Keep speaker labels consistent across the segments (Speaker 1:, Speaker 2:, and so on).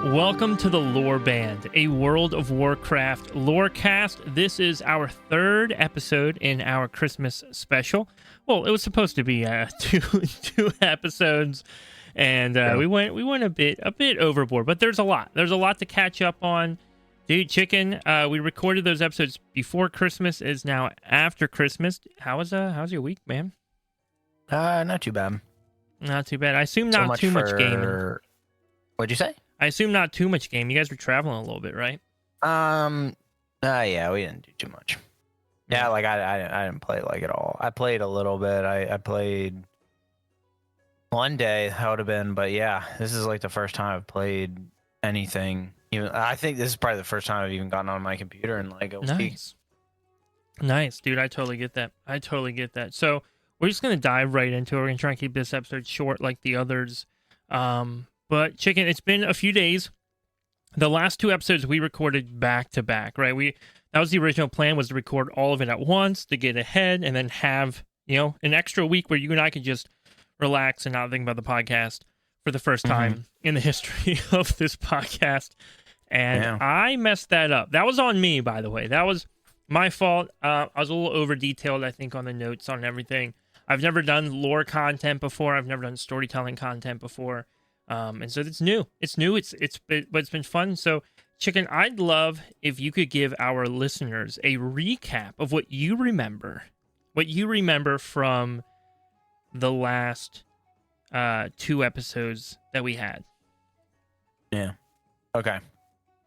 Speaker 1: Welcome to the Loreband, a World of Warcraft lorecast. This is our third episode in our Christmas special. Well, it was supposed to be two episodes, and we went a bit overboard. But there's a lot to catch up on, dude. Chicken, we recorded those episodes before Christmas. Is now after Christmas. How's your week, man?
Speaker 2: Not too bad.
Speaker 1: Not too bad. I assume not too much gaming.
Speaker 2: What'd you say?
Speaker 1: I assume not too much game. You guys were traveling a little bit, right?
Speaker 2: Yeah, we didn't do too much. Yeah, like I didn't play like at all. I played a little bit. I played one day, that would have been, but yeah, this is like the first time I've played anything. Even I think this is probably the first time I've even gotten on my computer in like a week.
Speaker 1: Nice, dude. I totally get that. So we're just gonna dive right into it. We're gonna try and keep this episode short like the others. But Chicken, it's been a few days. The last two episodes we recorded back to back, right? That was the original plan, was to record all of it at once to get ahead and then have, an extra week where you and I could just relax and not think about the podcast for the first time in the history of this podcast. And I messed that up. That was on me, by the way. That was my fault. I was a little over detailed, I think, on the notes on everything. I've never done lore content before. I've never done storytelling content before. And so it's new. But it's been fun. So, Chicken, I'd love if you could give our listeners a recap of what you remember from the last two episodes that we had.
Speaker 2: Yeah. Okay.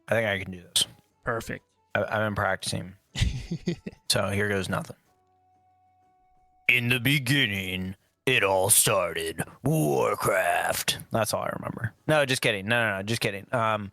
Speaker 2: I think I can do this.
Speaker 1: Perfect.
Speaker 2: I've been practicing. So here goes nothing. In the beginning, it all started. Warcraft. That's all I remember. No, just kidding. No, just kidding. No.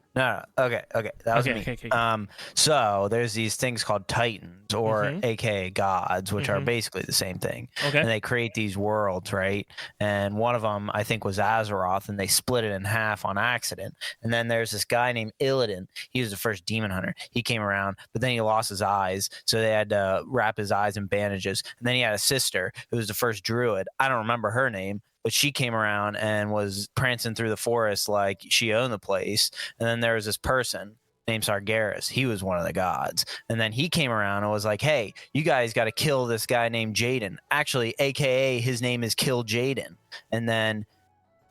Speaker 2: Okay. That was me. Okay. So there's these things called Titans, or AKA gods, which are basically the same thing.
Speaker 1: Okay.
Speaker 2: And they create these worlds, right? And one of them, I think, was Azeroth, and they split it in half on accident. And then there's this guy named Illidan. He was the first demon hunter. He came around, but then he lost his eyes, so they had to wrap his eyes in bandages. And then he had a sister who was the first druid. I don't remember her name, but she came around and was prancing through the forest like she owned the place. And then there was this person named Sargeras. He was one of the gods. And then he came around and was like, hey, you guys got to kill this guy named Jaden. Actually, AKA his name is Kill Jaden. And then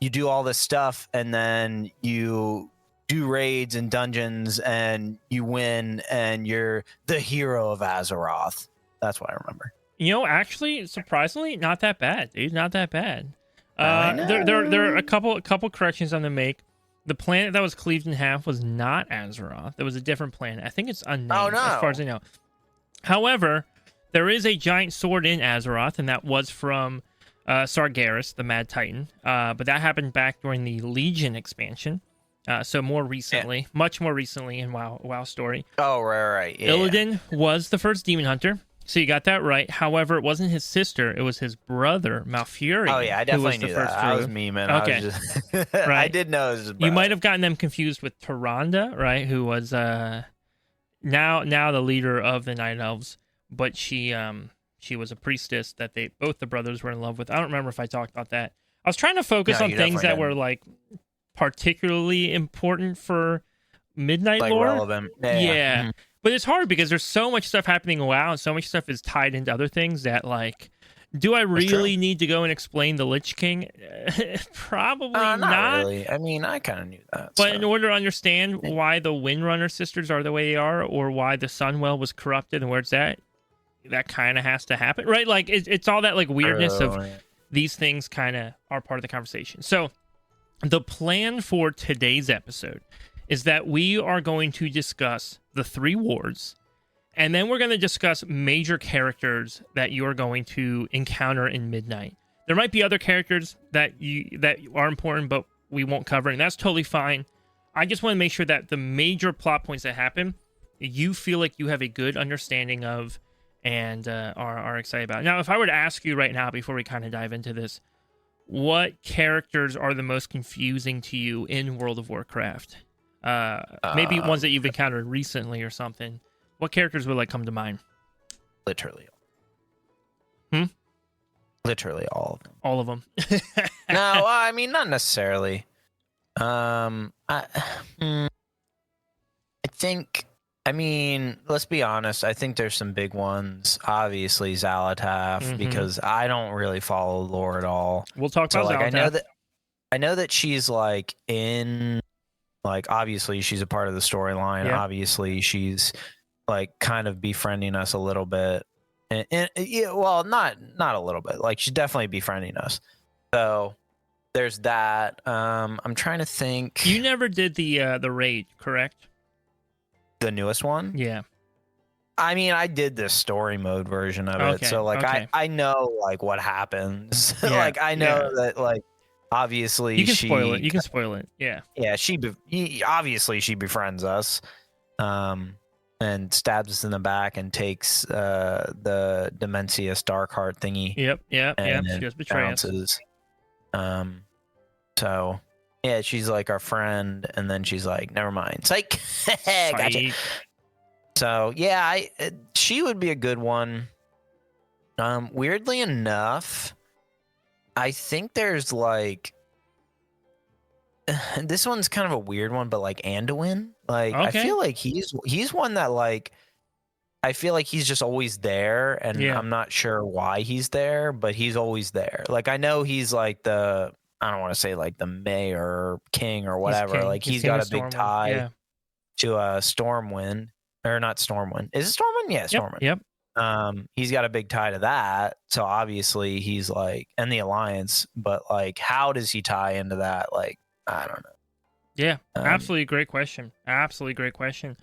Speaker 2: you do all this stuff, and then you do raids and dungeons, and you win, and you're the hero of Azeroth. That's what I remember.
Speaker 1: Actually, surprisingly, not that bad, dude. Not that bad. There are a couple corrections I'm gonna make. The planet that was cleaved in half was not Azeroth. There was a different planet. I think it's unnamed, as far as I know. However, there is a giant sword in Azeroth, and that was from Sargeras, the Mad Titan. But that happened back during the Legion expansion. So more recently, much more recently in WoW story.
Speaker 2: Oh, right. Yeah.
Speaker 1: Illidan was the first demon hunter. So you got that right. However, it wasn't his sister; it was his brother, Malfurion.
Speaker 2: Oh yeah, I definitely knew that. I was memeing. Okay, right. I did know it was his brother.
Speaker 1: You might have gotten them confused with Tyrande, right? Who was now the leader of the Night Elves, but she was a priestess that both the brothers were in love with. I don't remember if I talked about that. I was trying to focus on things that were like particularly important for Midnight
Speaker 2: like
Speaker 1: lore.
Speaker 2: Relevant.
Speaker 1: Yeah. Mm-hmm. But it's hard because there's so much stuff happening in WoW, and so much stuff is tied into other things that, like, do I really need to go and explain the Lich King? Probably not.
Speaker 2: Really. I mean, I kind of knew that.
Speaker 1: But in order to understand why the Windrunner sisters are the way they are, or why the Sunwell was corrupted and where it's at, that kind of has to happen, right? Like, it's all that, like, weirdness of these things kind of are part of the conversation. So the plan for today's episode is that we are going to discuss the three wards, and then we're going to discuss major characters that you're going to encounter in Midnight. There might be other characters that are important, but we won't cover, and that's totally fine. I just want to make sure that the major plot points that happen, you feel like you have a good understanding of and are excited about. Now, if I were to ask you right now, before we kind of dive into this, what characters are the most confusing to you in World of Warcraft? Maybe ones that you've encountered recently or something. What characters would come to mind?
Speaker 2: Literally. Literally all of them.
Speaker 1: All of them.
Speaker 2: No, I mean, not necessarily. I, mm, I think. I mean, let's be honest. I think there's some big ones. Obviously, Zalataf, because I don't really follow lore at all.
Speaker 1: We'll talk
Speaker 2: So,
Speaker 1: about
Speaker 2: like,
Speaker 1: Zalataf.
Speaker 2: I know that she's like in, like, obviously she's a part of the storyline.
Speaker 1: Yeah.
Speaker 2: Obviously, she's like kind of befriending us a little bit, and yeah, well, not a little bit. Like, she's definitely befriending us. So there's that. I'm trying to think.
Speaker 1: You never did the raid, correct?
Speaker 2: The newest one?
Speaker 1: Yeah.
Speaker 2: I mean, I did the story mode version of it, so like I know like what happens.
Speaker 1: Yeah,
Speaker 2: like I know that like obviously
Speaker 1: you can spoil it. You can spoil it. Yeah.
Speaker 2: Yeah, obviously she befriends us, and stabs us in the back and takes the Demencius Darkheart thingy.
Speaker 1: Yep. She does betray us.
Speaker 2: So yeah, she's like our friend, and then she's like, never mind. Psych. Gotcha. So yeah, she would be a good one. Weirdly enough, I think there's like this one's kind of a weird one, but like Anduin, like I feel like he's one that like I feel like he's just always there, and I'm not sure why he's there, but he's always there. Like I know he's like I don't want to say like the mayor or king or whatever. Like he's got a big tie to Stormwind, or not Stormwind. Is it Stormwind? Yeah, Stormwind.
Speaker 1: Yep.
Speaker 2: He's got a big tie to that. So obviously he's like, and the Alliance, but like, how does he tie into that? Like, I don't know.
Speaker 1: Yeah, absolutely great question. Absolutely great question.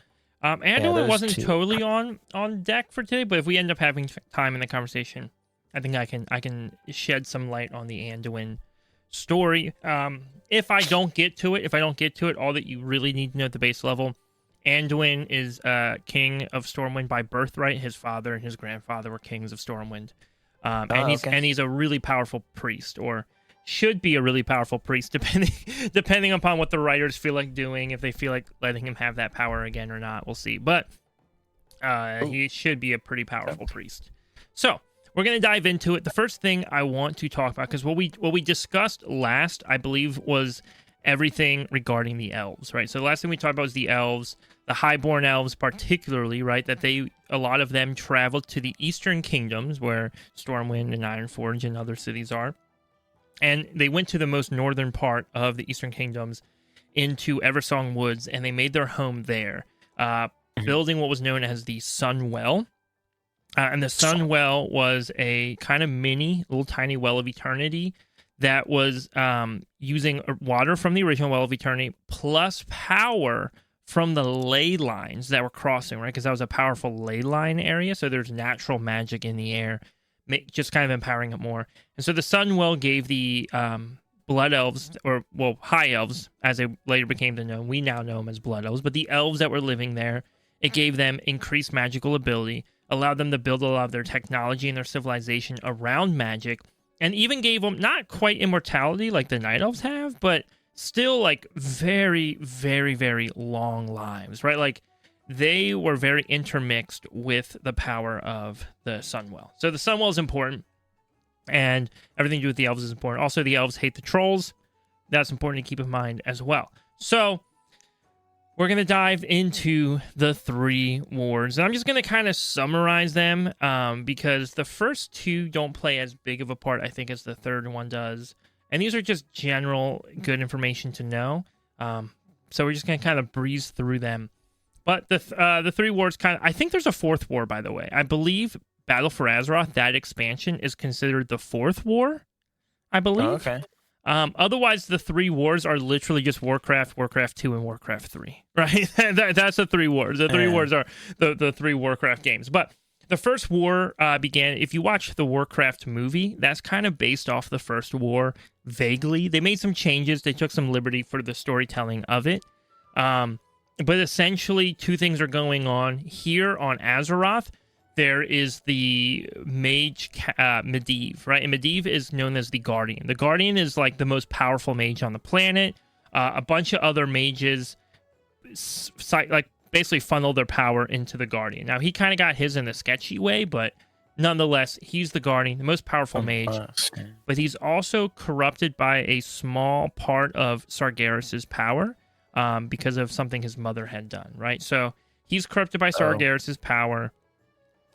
Speaker 1: Anduin wasn't totally on deck for today, but if we end up having time in the conversation, I think I can shed some light on the Anduin story. If I don't get to it, all that you really need to know at the base level, Anduin is king of Stormwind by birthright. His father and his grandfather were kings of Stormwind, and he's a really powerful priest, or should be a really powerful priest, depending upon what the writers feel like doing. If they feel like letting him have that power again or not, we'll see. But he should be a pretty powerful priest. So we're going to dive into it. The first thing I want to talk about, because what we discussed last, I believe, was everything regarding the elves, right? So the last thing we talked about was the elves, the highborn elves particularly, right? That a lot of them traveled to the eastern kingdoms where Stormwind and Ironforge and other cities are. And they went to the most northern part of the eastern kingdoms into Eversong Woods, and they made their home there, building what was known as the Sun Well. And the Sun Well was a kind of mini, little tiny well of eternity that was using water from the original well of eternity plus power from the ley lines that were crossing, right? Because that was a powerful ley line area, so there's natural magic in the air, just kind of empowering it more. And so the Sun Well gave the Blood Elves, High Elves, as they later became known. We now know them as Blood Elves, but the elves that were living there, it gave them increased magical ability, allowed them to build a lot of their technology and their civilization around magic, and even gave them not quite immortality like the Night Elves have, but still like very, very, very long lives, right? Like they were very intermixed with the power of the Sunwell. So the Sunwell is important, and everything to do with the elves is important. Also, the elves hate the trolls. That's important to keep in mind as well. So we're going to dive into the 3 wars. And I'm just going to kind of summarize them because the first 2 don't play as big of a part, I think, as the third one does. And these are just general good information to know. So we're just going to kind of breeze through them. But the 3 wars I think there's a 4th war, by the way. I believe Battle for Azeroth, that expansion, is considered the 4th war, I believe.
Speaker 2: Oh, okay.
Speaker 1: Otherwise, the 3 wars are literally just Warcraft, Warcraft 2, and Warcraft 3, right? That's the 3 wars. The 3 wars are the 3 Warcraft games. But the first war began, if you watch the Warcraft movie, that's kind of based off the first war vaguely. They made some changes. They took some liberty for the storytelling of it. But essentially, 2 things are going on. Here on Azeroth, there is the mage Medivh, right? And Medivh is known as the Guardian. The Guardian is like the most powerful mage on the planet. A bunch of other mages basically funnel their power into the Guardian. Now, he kind of got his in a sketchy way, but nonetheless, he's the Guardian, the most powerful mage, but he's also corrupted by a small part of Sargeras's power because of something his mother had done, right? So he's corrupted by Sargeras's power,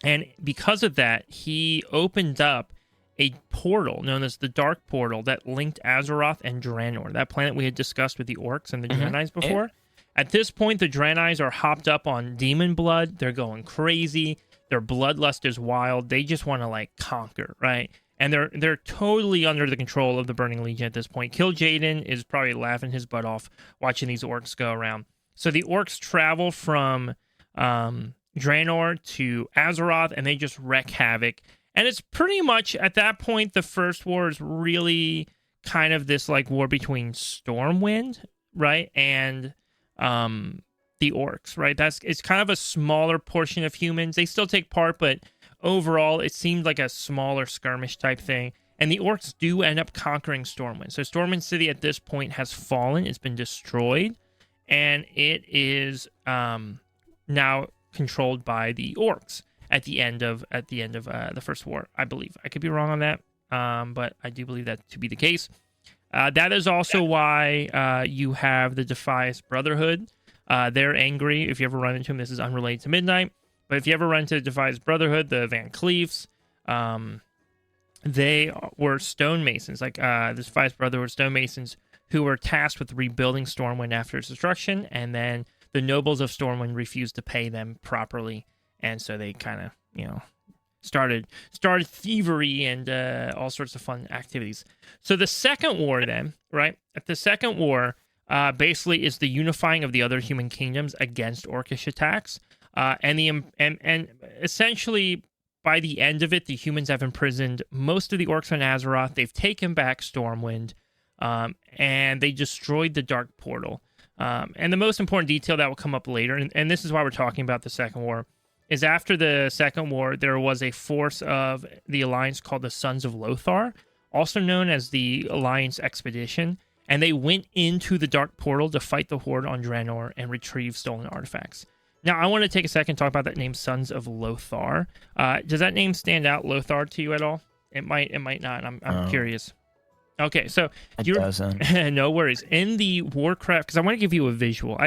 Speaker 1: and because of that, he opened up a portal known as the Dark Portal that linked Azeroth and Draenor, that planet we had discussed with the orcs and the Draenei before. Yeah. At this point, the Draenei are hopped up on demon blood. They're going crazy. Their bloodlust is wild. They just want to like conquer, right? And they're totally under the control of the Burning Legion at this point. Kil'jaeden is probably laughing his butt off watching these orcs go around. So the orcs travel from Draenor to Azeroth, and they just wreak havoc. And it's pretty much, at that point, the First War is really kind of this like war between Stormwind, right, and the orcs, right? It's kind of a smaller portion of humans. They still take part, but overall, it seemed like a smaller skirmish type thing. And the orcs do end up conquering Stormwind. So Stormwind City at this point has fallen. It's been destroyed, and it is now controlled by the orcs at the end of the First War, I believe. I could be wrong on that, but I do believe that to be the case. That is also why you have the Defias Brotherhood. They're angry. If you ever run into them, this is unrelated to Midnight, but if you ever run into the Defias Brotherhood, the Van Cleefs, they were stonemasons. Like the Defias Brotherhood were stonemasons who were tasked with rebuilding Stormwind after its destruction, and then the nobles of Stormwind refused to pay them properly. And so they kind of, started thievery and all sorts of fun activities. So the Second War then, right? At the Second War, basically is the unifying of the other human kingdoms against orcish attacks. And essentially, by the end of it, the humans have imprisoned most of the orcs on Azeroth. They've taken back Stormwind, and they destroyed the Dark Portal. And the most important detail that will come up later, and this is why we're talking about the Second War, is after the Second War, there was a force of the Alliance called the Sons of Lothar, also known as the Alliance Expedition, and they went into the Dark Portal to fight the Horde on Draenor and retrieve stolen artifacts. Now, I want to take a second to talk about that name, Sons of Lothar. Does that name stand out, Lothar, to you at all? It might not. I'm curious. Okay, so
Speaker 2: it doesn't.
Speaker 1: No worries. In the Warcraft, because I want to give you a visual.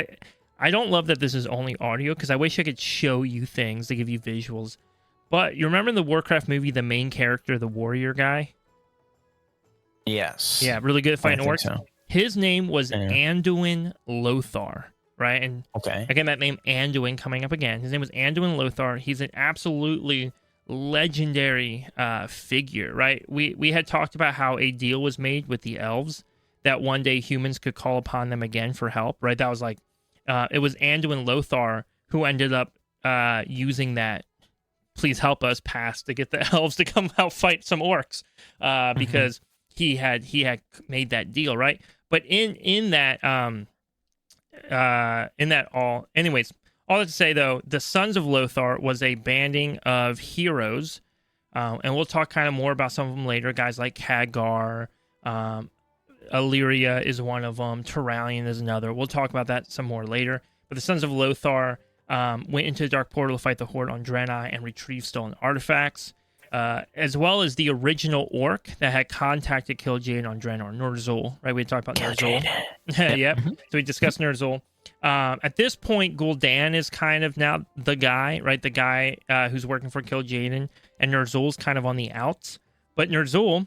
Speaker 1: I don't love that this is only audio, because I wish I could show you things to give you visuals. But you remember in the Warcraft movie, the main character, the warrior guy?
Speaker 2: Yes.
Speaker 1: Yeah, really good at fighting orcs.
Speaker 2: So.
Speaker 1: His name was Anduin Lothar, right? And again, that name Anduin coming up again. His name was Anduin Lothar. He's an absolutely legendary figure, right? We had talked about how a deal was made with the elves that one day humans could call upon them again for help, right? That was like, it was Anduin Lothar who ended up using that "please help us" pass to get the elves to come out fight some orcs, because he had made that deal, right? But in that all, anyways, all that to say though, the Sons of Lothar was a banding of heroes, and we'll talk kind of more about some of them later. Guys like Khadgar, Illyria is one of them. Turalyon is another. We'll talk about that some more later. But the Sons of Lothar went into the Dark Portal to fight the Horde on Draenei and retrieve stolen artifacts, as well as the original orc that had contacted Kil'jaeden on Draenor, Ner'zhul. Right, we talked about Ner'zhul. Yep. So we discussed Ner'zhul. At this point, Gul'dan is kind of now the guy, right? The guy who's working for Kil'jaeden, and Ner'zhul's kind of on the outs. But Ner'zhul,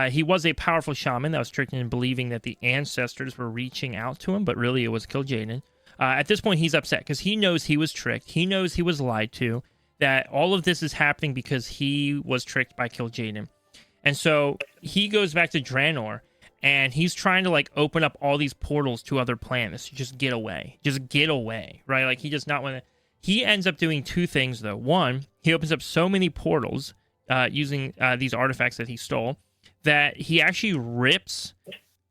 Speaker 1: he was a powerful shaman that was tricked into believing that the ancestors were reaching out to him, but really it was Kil'jaeden. At this point, he's upset because he knows he was tricked. He knows he was lied to, that all of this is happening because he was tricked by Kil'jaeden. And so he goes back to Draenor, and he's trying to like open up all these portals to other planets. Just get away, right? Like he does not want to. He ends up doing two things though. One, he opens up so many portals using these artifacts that he stole that he actually rips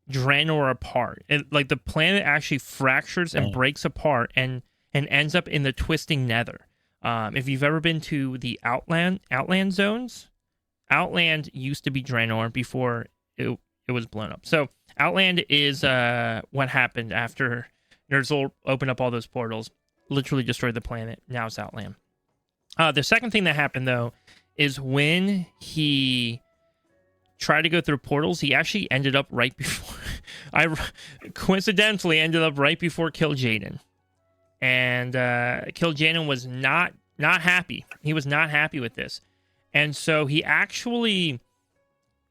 Speaker 1: Draenor apart. Like the planet actually fractures and breaks apart and ends up in the twisting nether. If you've ever been to the Outland zones, Outland used to be Draenor before it was blown up. So Outland is what happened after Ner'zhul opened up all those portals, literally destroyed the planet. Now it's Outland. The second thing that happened, though, is when he tried to go through portals, he actually ended up right before coincidentally ended up right before Kil'jaeden. And Kil'jaeden was not happy. He was not happy with this. And so he actually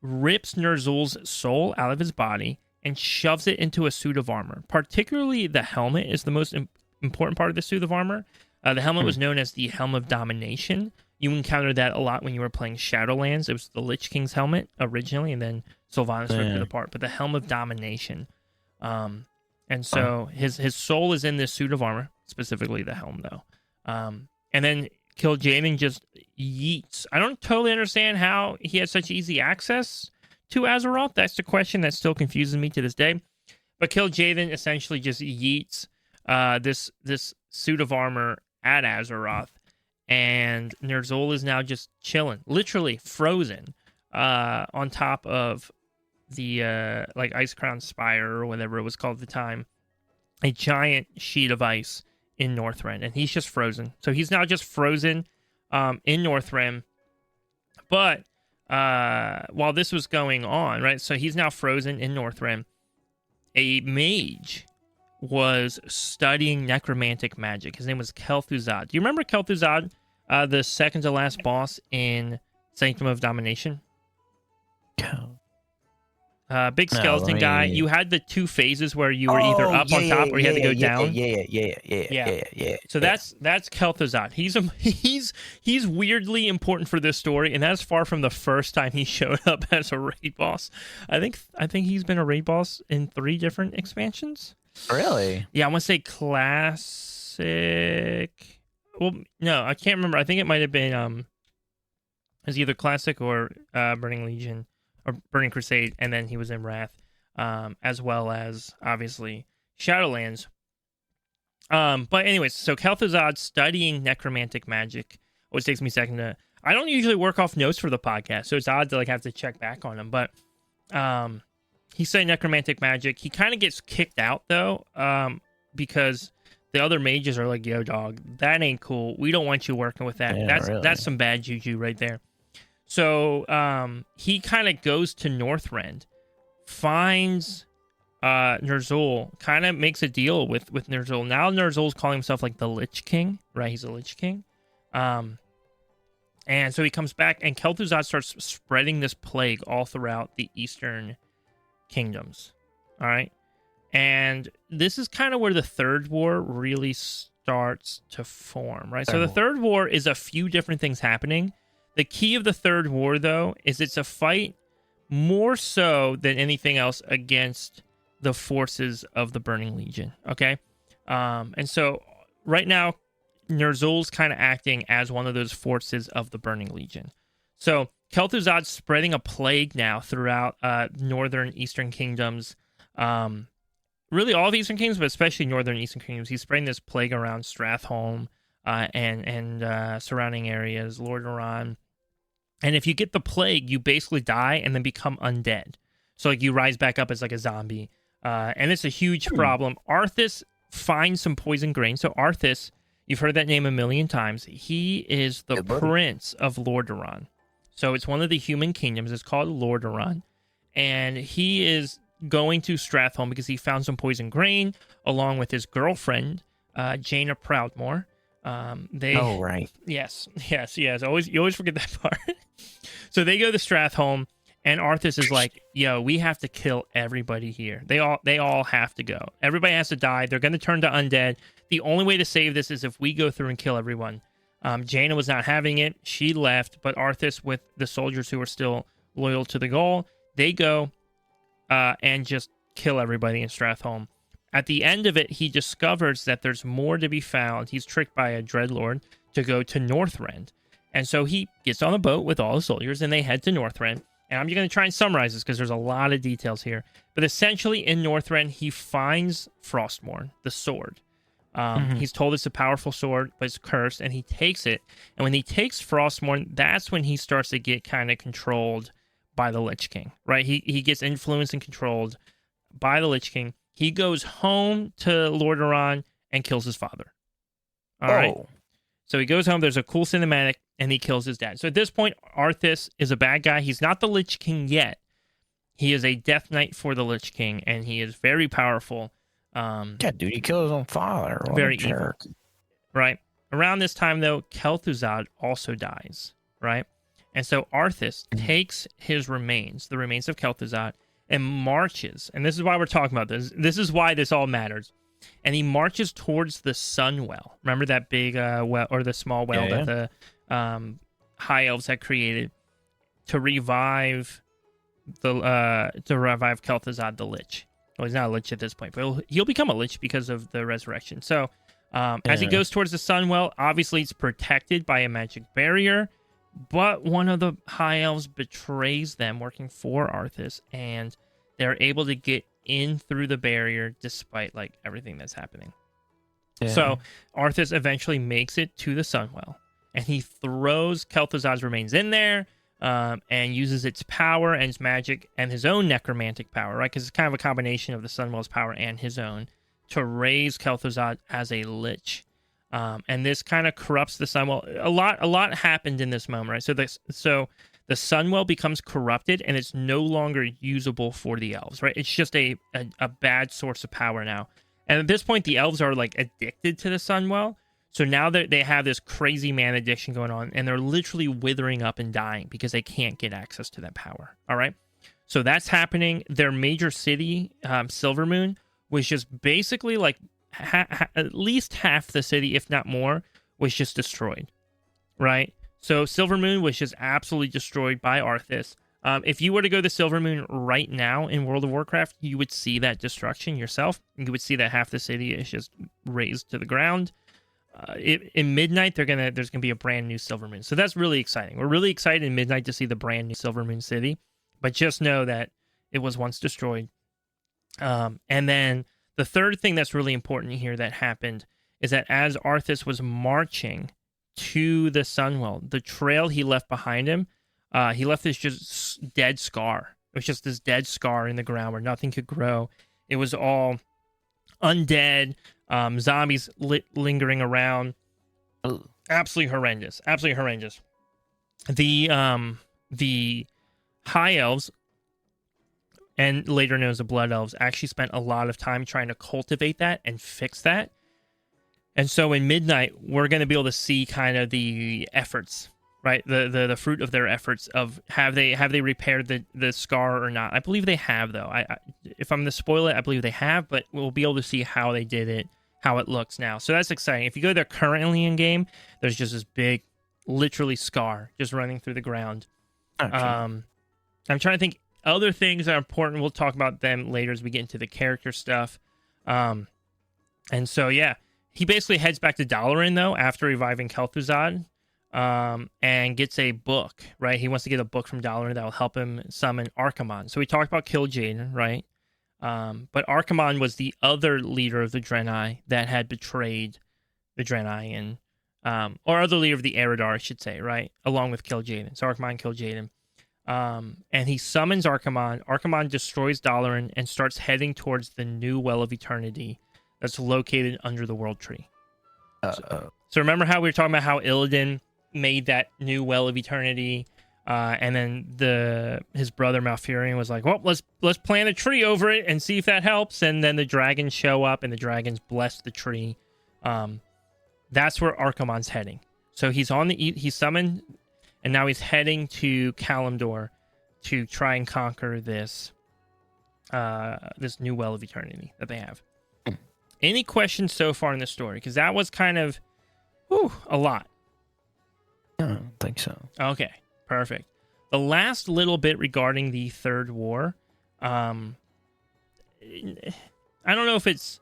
Speaker 1: rips Ner'zhul's soul out of his body and shoves it into a suit of armor. Particularly the helmet is the most important part of the suit of armor. The helmet was known as the Helm of Domination. You encountered that a lot when you were playing Shadowlands. It was the Lich King's helmet originally, and then Sylvanas ripped it apart. But the Helm of Domination. And so his soul is in this suit of armor, specifically the helm, though. And then Kil'jaeden just yeets. I don't totally understand how he had such easy access to Azeroth. That's the question that still confuses me to this day. But Kil'jaeden essentially just yeets this suit of armor at Azeroth. And Ner'zhul is now just chilling, literally frozen, on top of the like Ice Crown Spire or whatever it was called at the time, a giant sheet of ice in Northrend, and he's just frozen. So he's now just frozen in Northrend. But while this was going on, right? So he's now frozen in Northrend. A mage was studying necromantic magic. His name was Kel'Thuzad. Do you remember Kel'Thuzad, the second to last boss in Sanctum of Domination? Big skeleton guy. You had the two phases where you were either up on top or you had to go down.
Speaker 2: Yeah.
Speaker 1: So that's Kel'Thuzad. He's weirdly important for this story, and that's far from the first time he showed up as a raid boss. I think he's been a raid boss in 3 different expansions.
Speaker 2: Really?
Speaker 1: Yeah, I want to say classic. Well, no, I can't remember. I think it might have been it was either classic or Burning Legion. Or Burning Crusade, and then he was in Wrath, as well as, obviously, Shadowlands. But anyways, so Kel'Thuzad studying necromantic magic, which takes me a second to... I don't usually work off notes for the podcast, so it's odd to like have to check back on them, but he's studying necromantic magic. He kind of gets kicked out, though, because the other mages are like, yo, dog, that ain't cool. We don't want you working with that.
Speaker 2: Yeah,
Speaker 1: that's some bad juju right there. So he kind of goes to Northrend, finds Ner'zhul, kind of makes a deal with Ner'zhul. Now Ner'zhul's calling himself like the Lich King, right? He's a Lich King. And so he comes back, and Kel'Thuzad starts spreading this plague all throughout the Eastern Kingdoms. All right? And this is kind of where the Third War really starts to form, right? So the Third War is a few different things happening. The key of the Third War, though, is it's a fight more so than anything else against the forces of the Burning Legion, okay? And so right now, Ner'zhul's kind of acting as one of those forces of the Burning Legion. So Kel'Thuzad's spreading a plague now throughout northern Eastern Kingdoms. Really all of Eastern Kingdoms, but especially northern Eastern Kingdoms. He's spreading this plague around Stratholme and surrounding areas, Lordaeron. And if you get the plague, you basically die and then become undead. So like you rise back up as like a zombie. And it's a huge problem. Arthas finds some poison grain. So Arthas, you've heard that name a million times. He is the prince of Lordaeron. So it's one of the human kingdoms. It's called Lordaeron. And he is going to Stratholme because he found some poison grain along with his girlfriend, Jaina Proudmoore.
Speaker 2: Right.
Speaker 1: Yes. You always forget that part. So they go to Stratholme, and Arthas is like, yo, we have to kill everybody here. They all have to go. Everybody has to die. They're going to turn to undead. The only way to save this is if we go through and kill everyone. Jaina was not having it. She left, but Arthas, with the soldiers who are still loyal to the goal, they go and just kill everybody in Stratholme. At the end of it, he discovers that there's more to be found. He's tricked by a Dreadlord to go to Northrend. And so he gets on a boat with all the soldiers, and they head to Northrend. And I'm just going to try and summarize this because there's a lot of details here. But essentially, in Northrend, he finds Frostmourne, the sword. He's told it's a powerful sword, but it's cursed, and he takes it. And when he takes Frostmourne, that's when he starts to get kind of controlled by the Lich King, right? He gets influenced and controlled by the Lich King. He goes home to Lordaeron and kills his father. All right. So he goes home. There's a cool cinematic, and he kills his dad. So at this point, Arthas is a bad guy. He's not the Lich King yet. He is a Death Knight for the Lich King, and he is very powerful.
Speaker 2: Yeah, dude, he killed his own father. What
Speaker 1: very
Speaker 2: a jerk.
Speaker 1: evil. Right? Around this time, though, Kel'Thuzad also dies, right? And so Arthas takes his remains, the remains of Kel'Thuzad, and marches. And this is why we're talking about this. This is why this all matters. And he marches towards the Sun Well. Remember that big well, or the small well that the High Elves had created to revive Kel'Thuzad the Lich. Well, he's not a Lich at this point, but he'll become a Lich because of the resurrection. So as he goes towards the Sun Well, obviously it's protected by a magic barrier, but one of the High Elves betrays them working for Arthas, and they're able to get in through the barrier despite like everything that's happening. So Arthas eventually makes it to the Sunwell, and he throws Kel'Thuzad's remains in there, and uses its power and its magic and his own necromantic power, right? Because it's kind of a combination of the Sunwell's power and his own to raise Kel'Thuzad as a Lich. And this kind of corrupts the Sunwell. A lot happened in this moment, right? So the Sunwell becomes corrupted, and it's no longer usable for the elves, right? It's just a bad source of power now. And at this point, the elves are like addicted to the Sunwell. So now they have this crazy man addiction going on, and they're literally withering up and dying because they can't get access to that power. All right. So that's happening. Their major city, Silvermoon, was just basically like at least half the city, if not more, was just destroyed. Right. So Silvermoon was just absolutely destroyed by Arthas. If you were to go to Silvermoon right now in World of Warcraft, you would see that destruction yourself. You would see that half the city is just razed to the ground. In Midnight, there's gonna be a brand new Silvermoon, so that's really exciting. We're really excited in Midnight to see the brand new Silvermoon city, but just know that it was once destroyed. And then the third thing that's really important here that happened is that as Arthas was marching to the Sunwell, the trail he left behind him, he left this just dead scar. It was just this dead scar in the ground where nothing could grow. It was all undead, zombies lingering around.
Speaker 2: Ooh.
Speaker 1: Absolutely horrendous. The High Elves, and later known as the Blood Elves, actually spent a lot of time trying to cultivate that and fix that. And so in Midnight, we're going to be able to see kind of the efforts, right? The fruit of their efforts of have they repaired the scar or not? I believe they have, though. If I'm going to spoil it, I believe they have, but we'll be able to see how they did it, how it looks now. So that's exciting. If you go there currently in game, there's just this big, literally scar just running through the ground.
Speaker 2: Okay.
Speaker 1: I'm trying to think other things that are important. We'll talk about them later as we get into the character stuff. And so, yeah, he basically heads back to Dalaran, though, after reviving Kel'Thuzad, and gets a book, right? He wants to get a book from Dalaran that will help him summon Archimonde. So we talked about Kil'jaeden, right? But Archimonde was the other leader of the Draenei that had betrayed the Draenei, and or other leader of the Eridar, I should say, right? Along with Kil'jaeden. So Archimonde, Kil'jaeden. And he summons Archimonde. Archimonde destroys Dalaran and starts heading towards the new Well of Eternity that's located under the World Tree. So remember how we were talking about how Illidan made that new Well of Eternity, and then his brother Malfurion was like, well, let's plant a tree over it and see if that helps. And then the dragons show up, and the dragons bless the tree. That's where Archimonde's heading. So he's summoned, and now he's heading to Kalimdor to try and conquer this new Well of Eternity that they have. Any questions so far in the story? Because that was kind of a lot.
Speaker 2: I don't think so.
Speaker 1: Okay, perfect. The last little bit regarding the Third War, I don't know if it's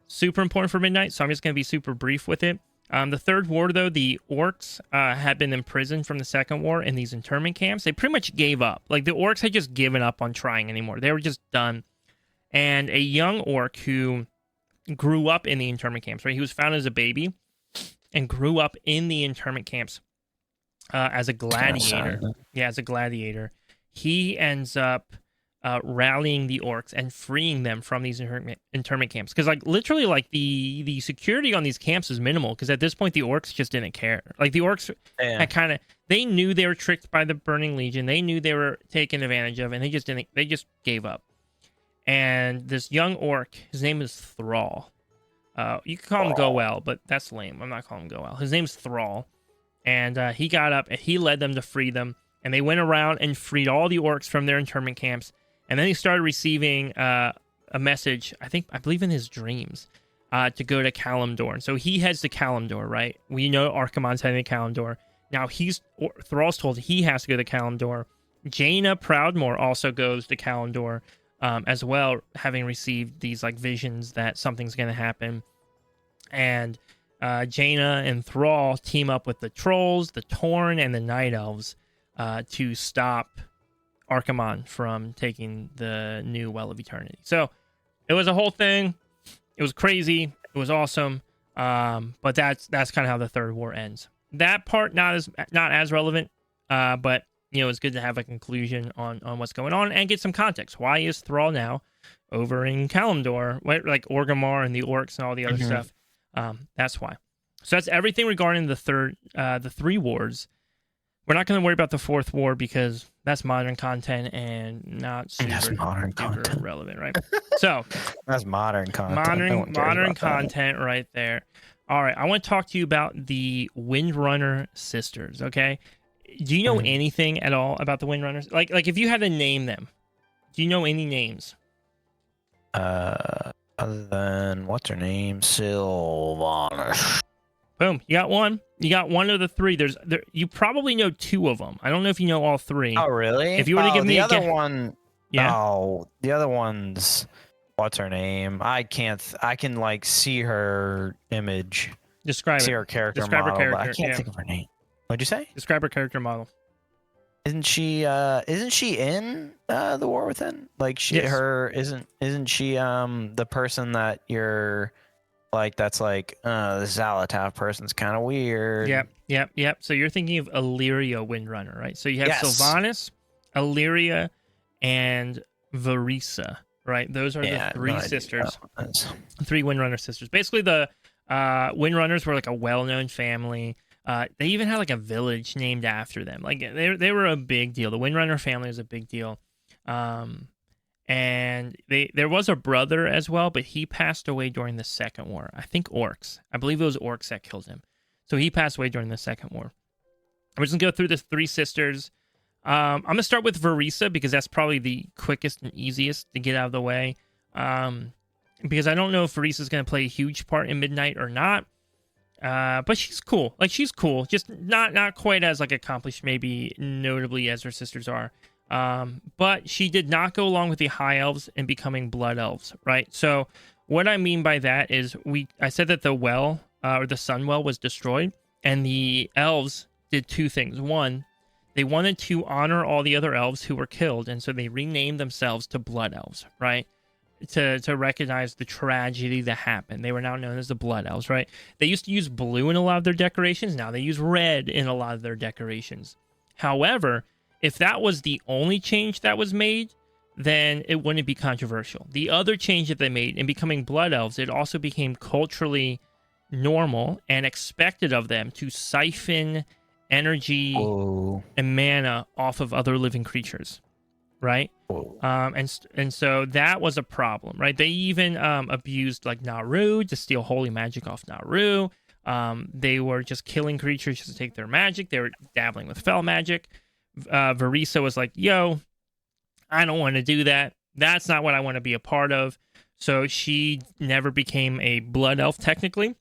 Speaker 1: super important for Midnight, so I'm just going to be super brief with it. The Third War, though, the Orcs had been imprisoned from the Second War in these internment camps. They pretty much gave up. Like, the Orcs had just given up on trying anymore. They were just done. And a young Orc who grew up in the internment camps, right? He was found as a baby and grew up in the internment camps as a gladiator. Yeah, as a gladiator. He ends up rallying the orcs and freeing them from these internment camps. Because like literally, like the security on these camps is minimal. Because at this point, the orcs just didn't care. Like the orcs had they knew they were tricked by the Burning Legion. They knew they were taken advantage of, and they just didn't. They just gave up. And this young orc, his name is Thrall. You can call him Goel, but that's lame. I'm not calling him Goel. His name's Thrall. And he got up and he led them to free them. And they went around and freed all the orcs from their internment camps. And then he started receiving a message, I believe in his dreams, to go to Kalimdor. And so he heads to Kalimdor, right? We know Archimonde's heading to Kalimdor. Now Thrall's told he has to go to Kalimdor. Jaina Proudmoore also goes to Kalimdor as well, having received these like visions that something's going to happen. And Jaina and Thrall team up with the Trolls, the Torn, and the Night Elves to stop Archimonde from taking the new Well of Eternity. So it was a whole thing. It was crazy. It was awesome. But that's kind of how the third war ends. That part not as relevant, but you know, it's good to have a conclusion on what's going on and get some context. Why is Thrall now over in Kalimdor, like Orgrimmar and the orcs and all the other stuff? That's why. So that's everything regarding the three wars. We're not going to worry about the fourth war because that's modern content and not super relevant, right? So
Speaker 2: that's modern content.
Speaker 1: Modern content right there. All right, I want to talk to you about the Windrunner sisters. Okay, do you know anything at all about the Windrunners? Like if you had to name them, do you know any names?
Speaker 2: Other than what's her name, Sylvanas.
Speaker 1: Boom, you got one. You got one of the three. You probably know two of them. I don't know if you know all three.
Speaker 2: Oh, really?
Speaker 1: If you were to give me
Speaker 2: the other one, the other one's what's her name? I can like see her image.
Speaker 1: Describe
Speaker 2: her character
Speaker 1: Describe
Speaker 2: model.
Speaker 1: Her character.
Speaker 2: But I can't think of her name. What'd you say?
Speaker 1: Describe her character model.
Speaker 2: Isn't she in the War Within? Like isn't she the person that you're like, that's like, the Zalatav person's kind of weird.
Speaker 1: Yep. So you're thinking of Illyria Windrunner, right? So you have Sylvanas, Illyria, and Varisa, right? Those are the three sisters. Three Windrunner sisters. Basically, the Windrunners were like a well-known family. They even had like a village named after them. Like they were a big deal. The Windrunner family was a big deal. And there was a brother as well, but he passed away during the Second War. I think orcs. I believe it was orcs that killed him. So he passed away during the Second War. I'm just going to go through the three sisters. I'm going to start with Varisa because that's probably the quickest and easiest to get out of the way. Because I don't know if Varisa is going to play a huge part in Midnight or not. But she's cool. Like, she's cool. Just not quite as like accomplished, maybe notably as her sisters are. But she did not go along with the High Elves in becoming Blood Elves, right? So what I mean by that is I said that the well, or the Sun Well, was destroyed, and the elves did two things. One, they wanted to honor all the other elves who were killed, and so they renamed themselves to Blood Elves, right? To recognize the tragedy that happened. They were now known as the Blood Elves, right? They used to use blue in a lot of their decorations. Now they use red in a lot of their decorations. However, if that was the only change that was made, then it wouldn't be controversial. The other change that they made in becoming Blood Elves, it also became culturally normal and expected of them to siphon energy and mana off of other living creatures, right? And so that was a problem, right? They even abused like Naru to steal holy magic off Naru. They were just killing creatures just to take their magic. They were dabbling with fel magic. Varisa was like, yo, I don't want to do that. That's not what I want to be a part of. So she never became a Blood Elf, technically.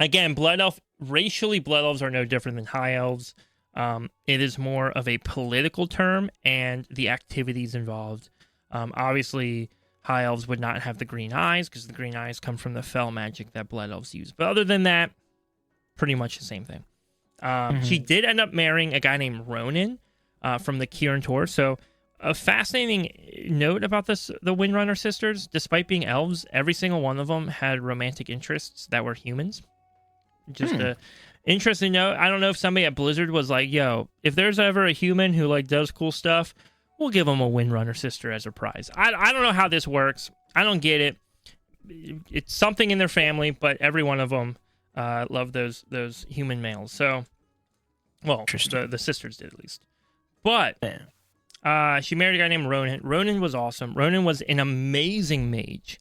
Speaker 1: Again, Blood Elf, racially, Blood Elves are no different than High Elves. It is more of a political term and the activities involved. Obviously, High Elves would not have the green eyes because the green eyes come from the fel magic that Blood Elves use. But other than that, pretty much the same thing. She did end up marrying a guy named Ronan from the Kirin Tor. So a fascinating note about the Windrunner sisters, despite being elves, every single one of them had romantic interests that were humans. Just a interesting note. I don't know if somebody at Blizzard was like, yo, if there's ever a human who like does cool stuff, we'll give them a Windrunner sister as a prize. I don't know how this works. I don't get it. It's something in their family, but every one of them love those human males. So, well, the sisters did at least. But she married a guy named Ronan. Ronan was awesome. Ronan was an amazing mage,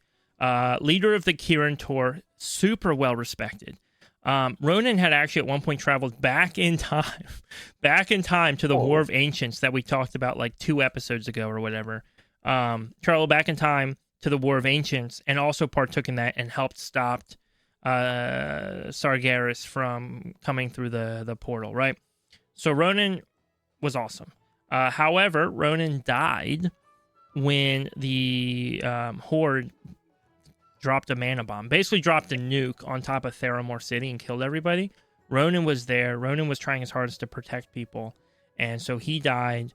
Speaker 1: leader of the Kirin Tor, super well respected. Ronan had actually at one point traveled back in time to the War of Ancients that we talked about like 2 episodes ago or whatever. Traveled back in time to the War of Ancients and also partook in that and helped stop Sargeras from coming through the portal, right? So Ronan was awesome. However, Ronan died when the Horde dropped a mana bomb, basically dropped a nuke on top of Theramore City and killed everybody. Ronan was there. Ronan was trying his hardest to protect people, and so he died.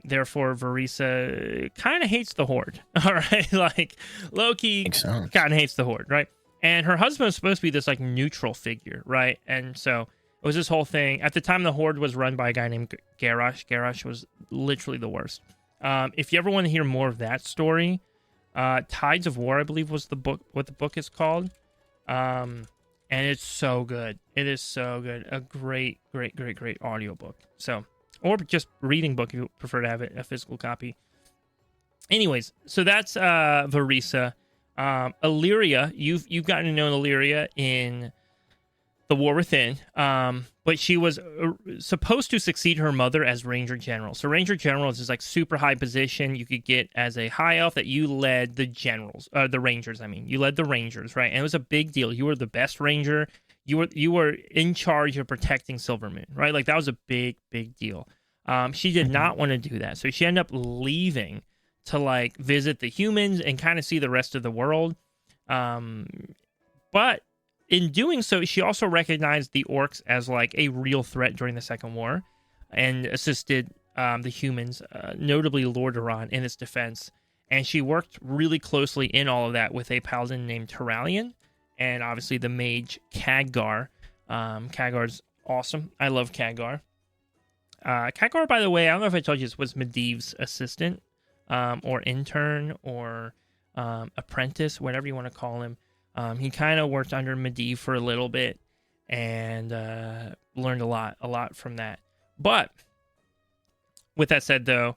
Speaker 1: Therefore, Varisa kind of hates the Horde. All right, like Loki kind of hates the Horde, right? And her husband was supposed to be this like neutral figure, right? And so it was this whole thing. At the time, the Horde was run by a guy named Garrosh. Garrosh was literally the worst. If you ever want to hear more of that story, Tides of War, I believe, was what the book is called. And it's so good. It is so good. A great audiobook. So, or just reading book if you prefer to have it, a physical copy. Anyways, so that's Varisa. Illyria, you've gotten to know Illyria in The War Within, but she was supposed to succeed her mother as Ranger General. So Ranger General is this like super high position you could get as a high elf that you led the generals, the Rangers. I mean, you led the Rangers, right? And it was a big deal. You were the best Ranger. You were in charge of protecting Silvermoon, right? Like that was a big deal. She did not want to do that, so she ended up leaving to like visit the humans and kind of see the rest of the world. But in doing so, she also recognized the orcs as like a real threat during the Second War and assisted the humans, notably Lordaeron, in its defense. And she worked really closely in all of that with a paladin named Turalyon and obviously the mage Khadgar. Khadgar's awesome. I love Khadgar. Khadgar, by the way, I don't know if I told you this, was Medivh's assistant or intern or apprentice, whatever you want to call him. He kind of worked under Medivh for a little bit and learned a lot from that. But with that said, though,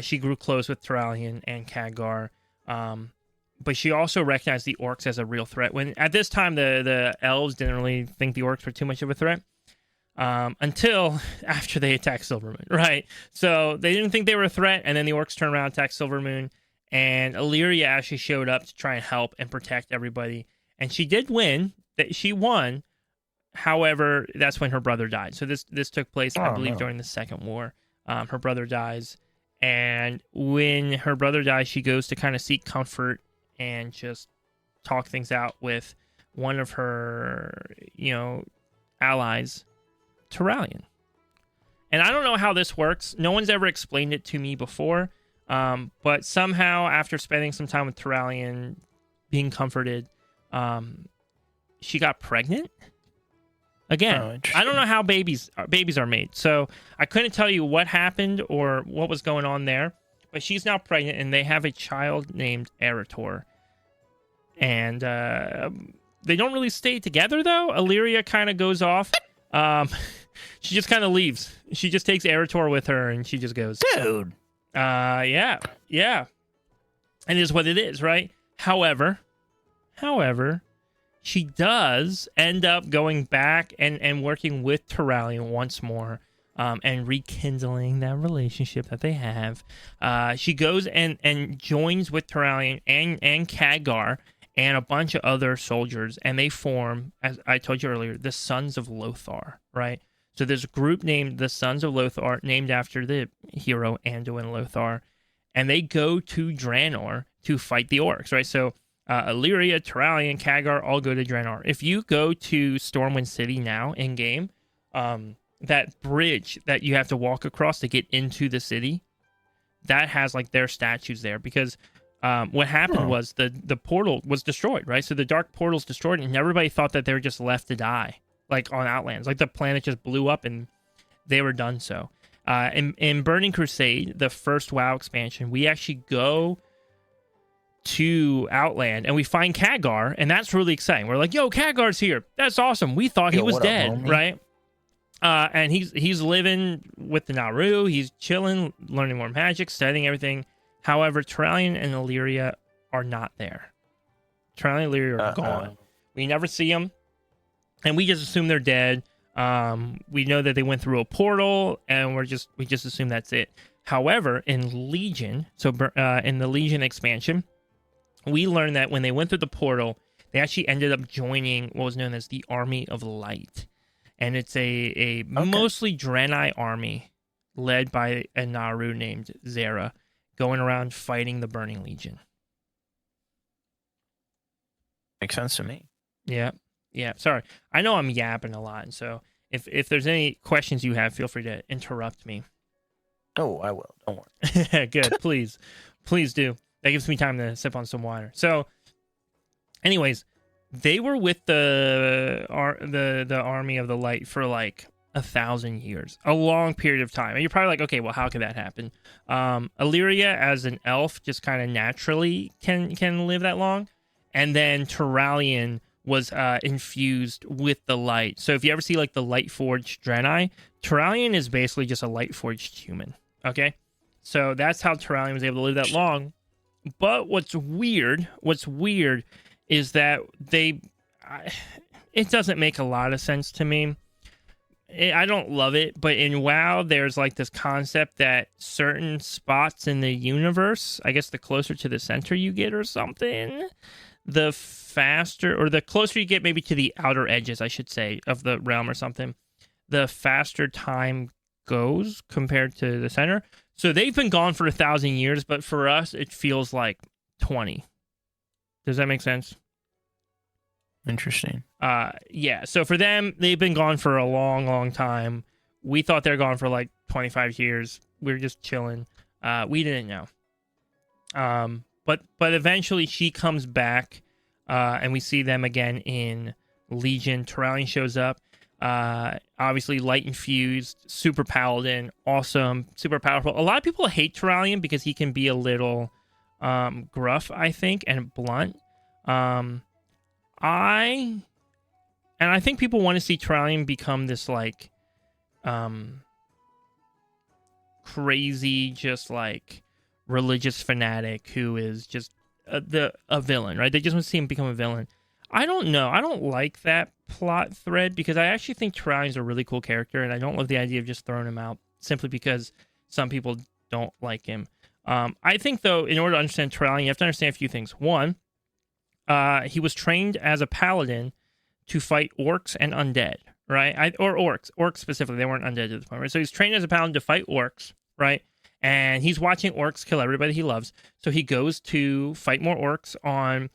Speaker 1: she grew close with Turalyon and Khadgar. But she also recognized the orcs as a real threat. When at this time, the elves didn't really think the orcs were too much of a threat until after they attacked Silvermoon, right? So they didn't think they were a threat, and then the orcs turned around and attacked Silvermoon. And Illyria actually showed up to try and help and protect everybody. And she did win. She won. However, that's when her brother died. So this took place, I believe, during the Second War. Her brother dies. And when her brother dies, she goes to kind of seek comfort and just talk things out with one of her, allies, Turalyon. And I don't know how this works. No one's ever explained it to me before. But somehow, after spending some time with Turalyon, being comforted, she got pregnant. Again, I don't know how babies are made, so I couldn't tell you what happened or what was going on there. But she's now pregnant, and they have a child named Erator. And they don't really stay together, though. Illyria kind of goes off. She just kind of leaves. She just takes Erator with her, and she just goes.
Speaker 2: Dude.
Speaker 1: Yeah. And it is what it is, right? However, she does end up going back and working with Turalyon once more, and rekindling that relationship that they have. She goes and joins with Turalyon and Khadgar and a bunch of other soldiers, and they form, as I told you earlier, the Sons of Lothar, right? So there's a group named the Sons of Lothar, named after the hero Anduin Lothar, and they go to Draenor to fight the orcs, right? So Illyria, Turalyon, Khadgar all go to Draenor. If you go to Stormwind City now in-game, that bridge that you have to walk across to get into the city, that has like their statues there, because what happened was the portal was destroyed, right? So the dark portal's destroyed, and everybody thought that they were just left to die, like on Outlands. Like the planet just blew up and they were done so. In Burning Crusade, the first WoW expansion, we actually go to Outland and we find Khadgar, and that's really exciting. We're like, yo, Khadgar's here. That's awesome. We thought he was dead, right? And he's living with the Naru. He's chilling, learning more magic, studying everything. However, Turalyon and Illyria are not there. Turalyon and Illyria are gone. We never see them, and we just assume they're dead. We know that they went through a portal, and we just assume that's it. However, in Legion, in the Legion expansion, we learned that when they went through the portal, they actually ended up joining what was known as the Army of Light. And it's a mostly Draenei army led by a Naru named Zera going around fighting the Burning Legion.
Speaker 2: Makes sense to me.
Speaker 1: Yeah. Sorry. I know I'm yapping a lot. And so if there's any questions you have, feel free to interrupt me.
Speaker 2: Oh, I will. Don't
Speaker 1: worry. Good. Please. Please do. That gives me time to sip on some water. So, anyways, they were with the Army of the Light for like 1,000 years, a long period of time. And you're probably like, okay, well, how could that happen? Illyria, as an elf, just kind of naturally can live that long. And then Turalyon was infused with the light. So if you ever see like the Light Forged Draenei, Turalyon is basically just a Light Forged human. Okay, so that's how Turalyon was able to live that long. But what's weird is that it doesn't make a lot of sense to me. I don't love it, but in WoW, there's like this concept that certain spots in the universe, I guess the closer to the center you get or something, the faster, or the closer you get maybe to the outer edges, I should say, of the realm or something, the faster time goes compared to the center. So they've been gone for 1,000 years, but for us, it feels like 20. Does that make sense?
Speaker 2: Interesting.
Speaker 1: Yeah. So for them, they've been gone for a long, long time. We thought they're gone for like 25 years. We were just chilling. We didn't know. But eventually she comes back, and we see them again in Legion. Turalyon shows up. Obviously light infused, super paladin, awesome, super powerful. A lot of people hate Turalyon because he can be a little gruff, I think, and blunt. I think people want to see Turalyon become this like crazy, just like religious fanatic who is just a villain, right? They just want to see him become a villain. I don't know. I don't like that plot thread because I actually think Turalyon's a really cool character, and I don't love the idea of just throwing him out simply because some people don't like him. I think, though, in order to understand Turalyon, you have to understand a few things. One, he was trained as a paladin to fight orcs and undead, right? Or orcs specifically. They weren't undead at the point, right? So he's trained as a paladin to fight orcs, right? And he's watching orcs kill everybody he loves. So he goes to fight more orcs on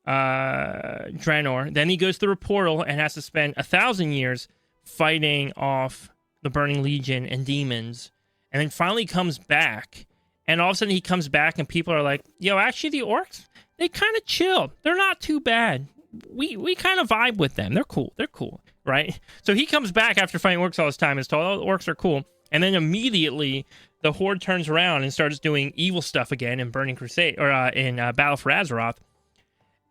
Speaker 1: Draenor. Then he goes through a portal and has to spend 1,000 years fighting off the Burning Legion and demons. And then finally comes back. And all of a sudden he comes back and people are like, yo, actually the orcs, they kind of chill. They're not too bad. We kind of vibe with them. They're cool. Right? So he comes back after fighting orcs all this time and is told, oh, the orcs are cool. And then immediately the Horde turns around and starts doing evil stuff again in Burning Crusade, or in Battle for Azeroth.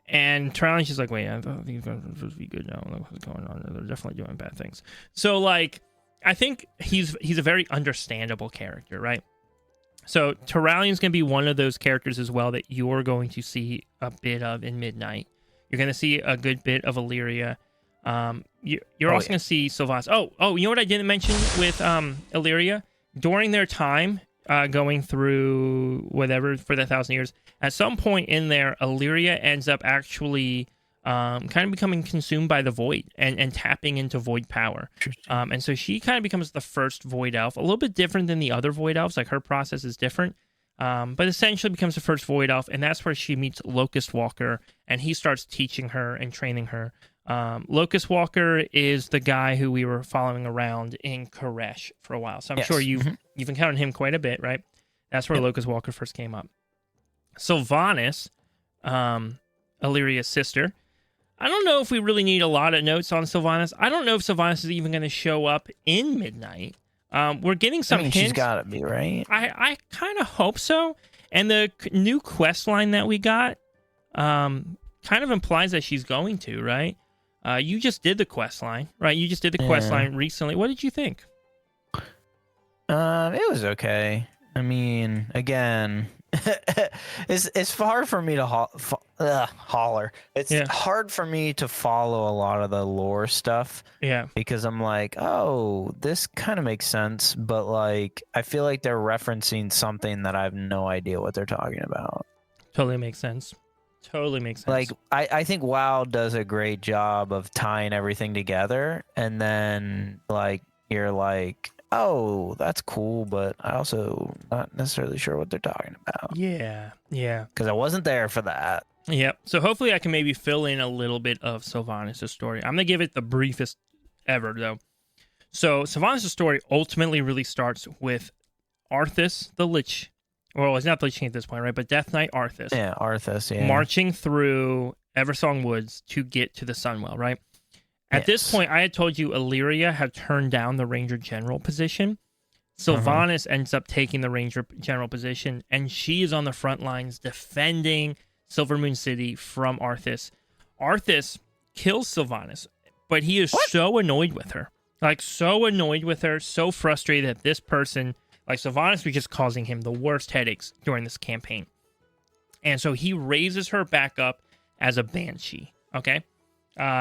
Speaker 1: And Turalyon's just like, wait, I thought these guys were supposed to be good now. What's going on? They're definitely doing bad things. So, like, I think he's a very understandable character, right? So Turalyon's going to be one of those characters as well that you're going to see a bit of in Midnight. You're going to see a good bit of Illyria. You're also going to see Sylvanas. Oh, you know what I didn't mention with Illyria? During their time going through whatever for the 1,000 years, at some point in there, Illyria ends up actually kind of becoming consumed by the void and tapping into void power. And so she kind of becomes the first void elf, a little bit different than the other void elves. Like her process is different, but essentially becomes the first void elf. And that's where she meets Locust Walker, and he starts teaching her and training her. Locust Walker is the guy who we were following around in Koresh for a while. So I'm sure you've encountered him quite a bit, right? That's where Locust Walker first came up. Sylvanas, Illyria's sister. I don't know if we really need a lot of notes on Sylvanas. I don't know if Sylvanas is even going to show up in Midnight. We're getting some hints.
Speaker 2: She's got to be, right?
Speaker 1: I kind of hope so. And the new quest line that we got kind of implies that she's going to, right? You just did the quest line, right? You just did the quest line recently. What did you think?
Speaker 2: It was okay. I mean, again, it's hard for me to holler. It's hard for me to follow a lot of the lore stuff.
Speaker 1: Yeah.
Speaker 2: Because I'm like, oh, this kind of makes sense, but like, I feel like they're referencing something that I have no idea what they're talking about.
Speaker 1: Totally makes sense.
Speaker 2: Like, I think WoW does a great job of tying everything together, and then like you're like, oh, that's cool, but I also not necessarily sure what they're talking about.
Speaker 1: Yeah.
Speaker 2: Because I wasn't there for that.
Speaker 1: Yeah. So hopefully I can maybe fill in a little bit of Sylvanas' story. I'm going to give it the briefest ever, though. So Sylvanas' story ultimately really starts with Arthas the Lich. Well, it's not the Lich King at this point, right? But Death Knight Arthas.
Speaker 2: Yeah, Arthas, yeah.
Speaker 1: Marching through Eversong Woods to get to the Sunwell, right? At this point, I had told you Illyria had turned down the Ranger General position. Sylvanas ends up taking the Ranger General position, and she is on the front lines defending Silvermoon City from Arthas. Arthas kills Sylvanas, but he is so annoyed with her. Like, so annoyed with her, so frustrated that this person, like Sylvanas, was just causing him the worst headaches during this campaign. And so he raises her back up as a Banshee, okay?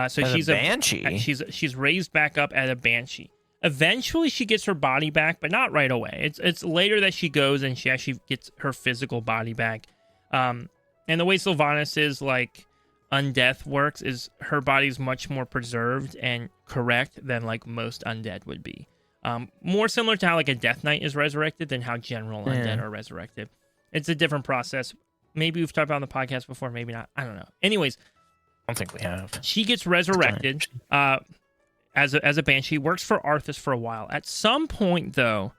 Speaker 1: So she's a Banshee. She's raised back up as a Banshee. Eventually, she gets her body back, but not right away. It's later that she goes and she actually gets her physical body back. And the way Sylvanas' like undeath works is her body's much more preserved and correct than like most undead would be. More similar to how like a Death Knight is resurrected than how general undead are resurrected. It's a different process. Maybe we've talked about it on the podcast before, maybe not. I don't know. Anyways.
Speaker 2: I don't think we have.
Speaker 1: She gets resurrected as a Banshee, works for Arthas for a while. At some point, though,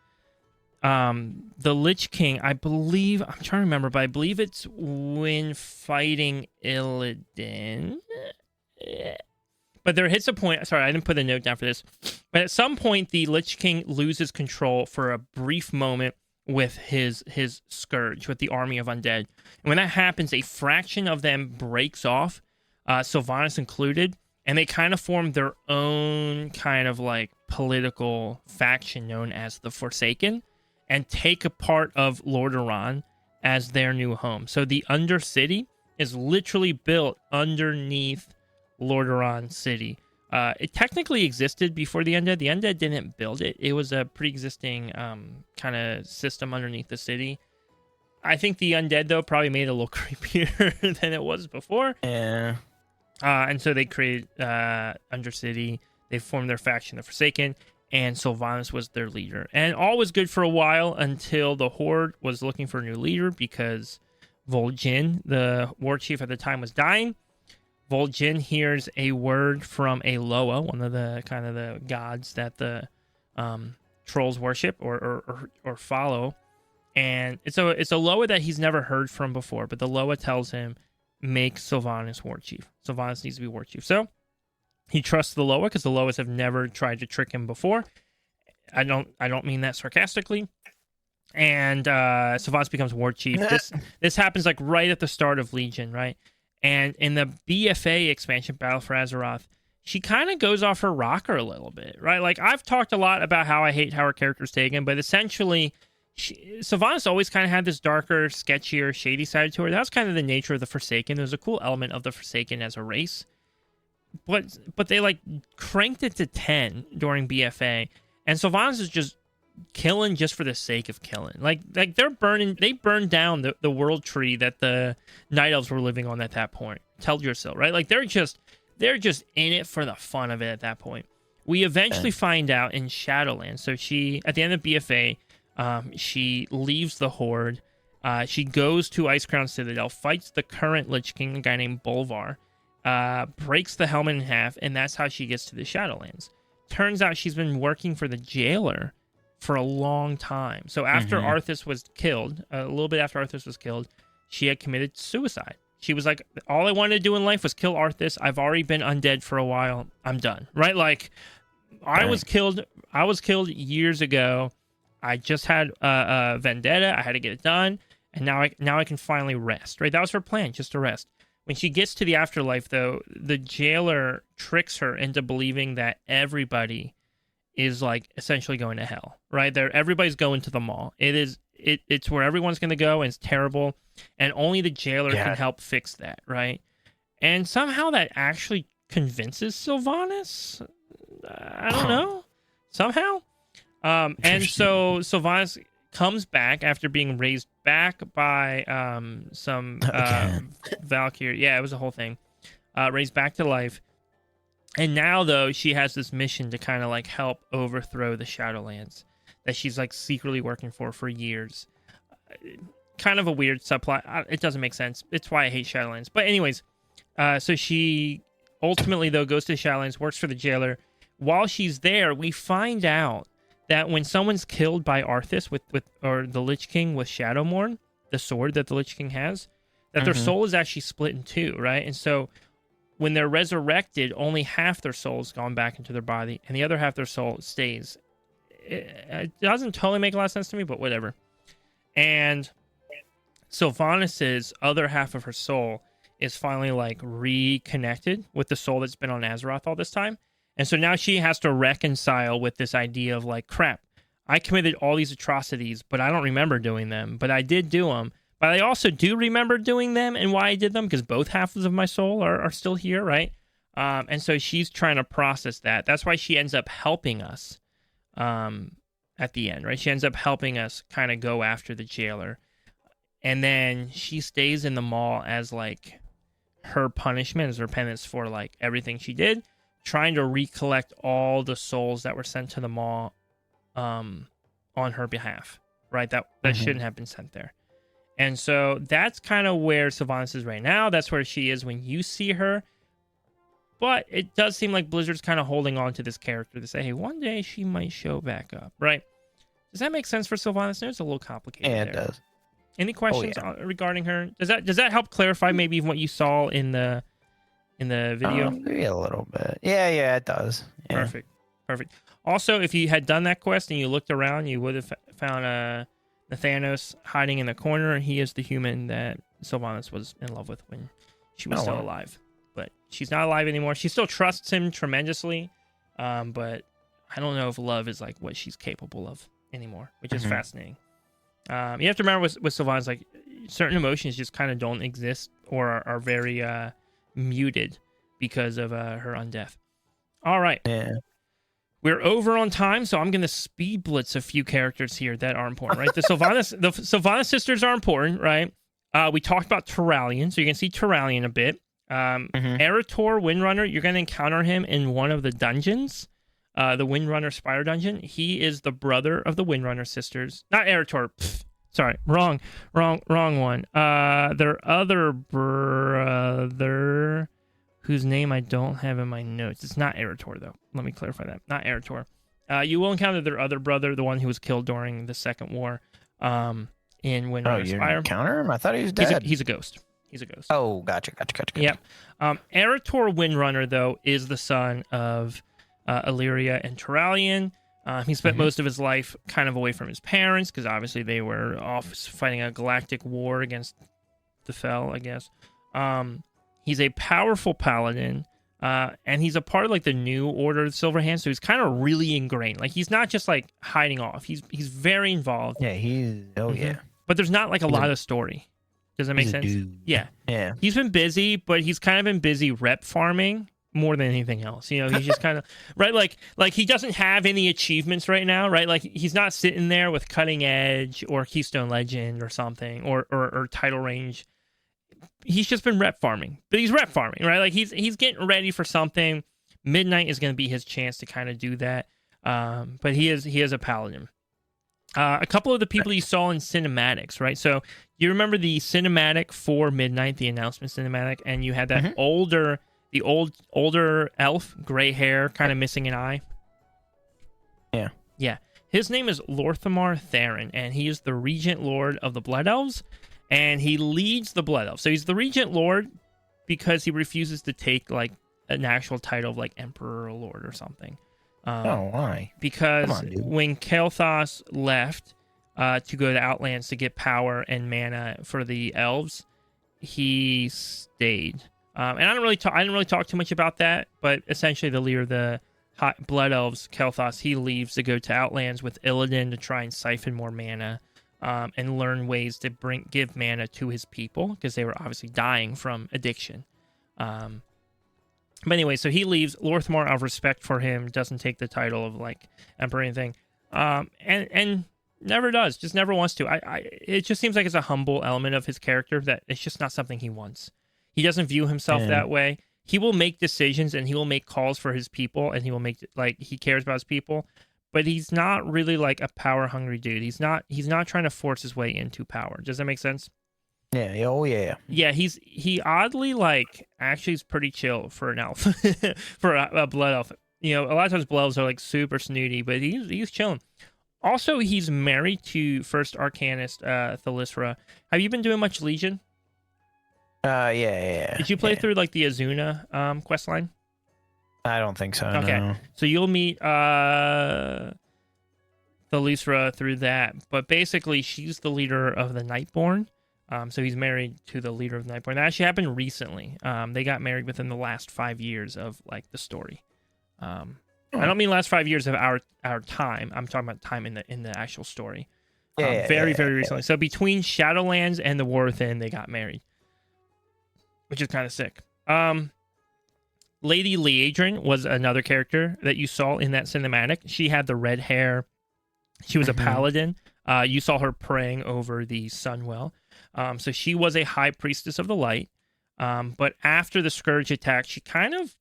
Speaker 1: the Lich King, I'm trying to remember, but I believe it's when fighting Illidan. But there hits a point, sorry, I didn't put a note down for this, but at some point, the Lich King loses control for a brief moment with his scourge, with the army of undead. And when that happens, a fraction of them breaks off, Sylvanas included, and they kind of form their own kind of like political faction known as the Forsaken, and take a part of Lordaeron as their new home. So the Undercity is literally built underneath Lordaeron City. It technically existed before the Undead. The Undead didn't build it. It was a pre-existing kind of system underneath the city. I think the Undead, though, probably made it a little creepier than it was before.
Speaker 2: Yeah.
Speaker 1: And so they created Undercity. They formed their faction, the Forsaken, and Sylvanas was their leader. And all was good for a while until the Horde was looking for a new leader because Vol'jin, the war chief at the time, was dying. Vol'jin hears a word from a Loa, one of the kind of the gods that the trolls worship or follow. And it's a Loa that he's never heard from before, but the Loa tells him, make Sylvanas war chief. Sylvanas needs to be war chief. So he trusts the Loa because the Loas have never tried to trick him before. I don't mean that sarcastically. And Sylvanas becomes war chief. This happens like right at the start of Legion, right? And in the BFA expansion, Battle for Azeroth, she kind of goes off her rocker a little bit, right? Like, I've talked a lot about how I hate how her character's taken, but essentially, Sylvanas always kind of had this darker, sketchier, shady side to her. That was kind of the nature of the Forsaken. There's a cool element of the Forsaken as a race. But they, like, cranked it to 10 during BFA, and Sylvanas is just killing just for the sake of killing. Like they burned down the world tree that the Night Elves were living on at that point. Teldrassil, right? Like they're just in it for the fun of it at that point. We eventually find out in Shadowlands. So she, at the end of BFA, she leaves the Horde. She goes to Icecrown Citadel, fights the current Lich King, a guy named Bolvar, breaks the helmet in half, and that's how she gets to the Shadowlands. Turns out she's been working for the Jailer for a long time. So after Arthas was killed, a little bit after Arthas was killed, she had committed suicide. She was like, all I wanted to do in life was kill Arthas. I've already been undead for a while. I'm done. Right? Like, I was killed years ago. I just had a vendetta. I had to get it done, and now I can finally rest. Right, that was her plan, just to rest. When she gets to the afterlife, though, the jailer tricks her into believing that everybody is like essentially going to hell. Right, everybody's going to the mall. It's where everyone's going to go, and it's terrible, and only the jailer can help fix that. Right, and somehow that actually convinces Sylvanas. I don't know. Somehow. And so Sylvanas comes back after being raised back by some Valkyrie. Yeah, it was a whole thing. Raised back to life. And now, though, she has this mission to kind of like help overthrow the Shadowlands that she's like secretly working for years. Kind of a weird subplot. It doesn't make sense. It's why I hate Shadowlands. But anyways, so she ultimately, though, goes to the Shadowlands, works for the jailer. While she's there, we find out that when someone's killed by Arthas or the Lich King with Shadowmourne, the sword that the Lich King has, that their soul is actually split in two, right? And so when they're resurrected, only half their soul's gone back into their body, and the other half their soul stays. It doesn't totally make a lot of sense to me, but whatever. And Sylvanas' other half of her soul is finally like reconnected with the soul that's been on Azeroth all this time. And so now she has to reconcile with this idea of like, crap, I committed all these atrocities, but I don't remember doing them. But I did do them. But I also do remember doing them and why I did them, because both halves of my soul are still here, right? And so she's trying to process that. That's why she ends up helping us at the end, right? She ends up helping us kind of go after the jailer. And then she stays in the mall as like her punishment, as her penance for like everything she did, trying to recollect all the souls that were sent to the mall on her behalf, right? That shouldn't have been sent there. And so that's kind of where Sylvanas is right now. That's where she is when you see her. But it does seem like Blizzard's kind of holding on to this character to say, hey, one day she might show back up, right? Does that make sense for Sylvanas? No, it's a little complicated.
Speaker 2: Yeah, it does.
Speaker 1: Any questions regarding her? Does that help clarify maybe even what you saw in the video?
Speaker 2: Maybe a little bit. Yeah, it does. Yeah.
Speaker 1: Perfect. Also, if you had done that quest and you looked around, you would have found Nathanos hiding in the corner. He is the human that Sylvanas was in love with when she was still alive. But she's not alive anymore. She still trusts him tremendously, but I don't know if love is like what she's capable of anymore, which is fascinating. You have to remember with Sylvanas, like certain emotions just kind of don't exist or are very muted because of her undeath. All right.
Speaker 2: Yeah.
Speaker 1: We're over on time, so I'm going to speed blitz a few characters here that are important, right? The Sylvanas sisters are important, right? We talked about Turalyon, so you can see Turalyon a bit. Eretor, Windrunner, you're going to encounter him in one of the dungeons, the Windrunner Spire dungeon. He is the brother of the Windrunner sisters. Not Eretor. Sorry, wrong one. Their other brother, whose name I don't have in my notes. It's not Eretor, though. Let me clarify that. Not Eretor. You will encounter their other brother, the one who was killed during the Second War in Windrunner Spire.
Speaker 2: You encounter him? I thought he was dead.
Speaker 1: He's a ghost.
Speaker 2: Oh, gotcha.
Speaker 1: Yep. Eretor Windrunner, though, is the son of Illyria and Turalyon. He spent most of his life kind of away from his parents because obviously they were off fighting a galactic war against the Fel, I guess. He's a powerful paladin, and he's a part of like the new Order of the Silver Hand, so he's kind of really ingrained. Like he's not just like hiding off. He's very involved.
Speaker 2: Yeah,
Speaker 1: But there's not like a lot of story. Does that make sense? Yeah. He's been busy, but he's kind of been busy rep farming more than anything else. You know, he's just kind of right. Like he doesn't have any achievements right now, right? Like he's not sitting there with Cutting Edge or Keystone Legend or something or Title Range. He's just been rep farming, but he's rep farming, right? Like he's getting ready for something. Midnight is going to be his chance to kind of do that. But he is a paladin. A couple of the people you saw in cinematics, right? So you remember the cinematic for Midnight, the announcement cinematic, and you had that older elf, gray hair, kind of missing an eye. Yeah. His name is Lorthamar Theron, and he is the Regent Lord of the Blood Elves, and he leads the Blood Elves. So he's the Regent Lord because he refuses to take like an actual title of like Emperor or Lord or something.
Speaker 2: Oh, why?
Speaker 1: Because
Speaker 2: Come on, dude.
Speaker 1: when Kael'thas left to go to Outlands to get power and mana for the elves, he stayed. And I didn't really talk too much about that, but essentially the leader of the Blood Elves, Kael'thas, he leaves to go to Outlands with Illidan to try and siphon more mana and learn ways to give mana to his people, because they were obviously dying from addiction. But anyway, so he leaves. Lorthmar, out of respect for him, doesn't take the title of like emperor or anything, and never does. Just never wants to. It just seems like it's a humble element of his character that it's just not something he wants. He doesn't view himself that way. He will make decisions and he will make calls for his people, and he will make he cares about his people, but he's not really like a power hungry dude. He's not trying to force his way into power. Does that make sense?
Speaker 2: Yeah. Oh yeah.
Speaker 1: Yeah, he oddly actually is pretty chill for an elf, for a blood elf. You know, a lot of times blood elves are like super snooty, but he's chilling. Also, he's married to first Arcanist Thalyssra. Have you been doing much Legion?
Speaker 2: Yeah.
Speaker 1: Did you play through like the Azuna quest line?
Speaker 2: I don't think so.
Speaker 1: Okay,
Speaker 2: no.
Speaker 1: so you'll meet Thalyssra through that, but basically she's the leader of the Nightborn. So he's married to the leader of the Nightborn. That actually happened recently. They got married within the last 5 years of like the story. I don't mean last 5 years of our time. I'm talking about time in the actual story. Very recently. So between Shadowlands and the War Within, they got married, which is kind of sick. Lady Liadrin was another character that you saw in that cinematic. She had the red hair. She was a paladin. You saw her praying over the Sunwell. So she was a high priestess of the light. But after the Scourge attack, she kind of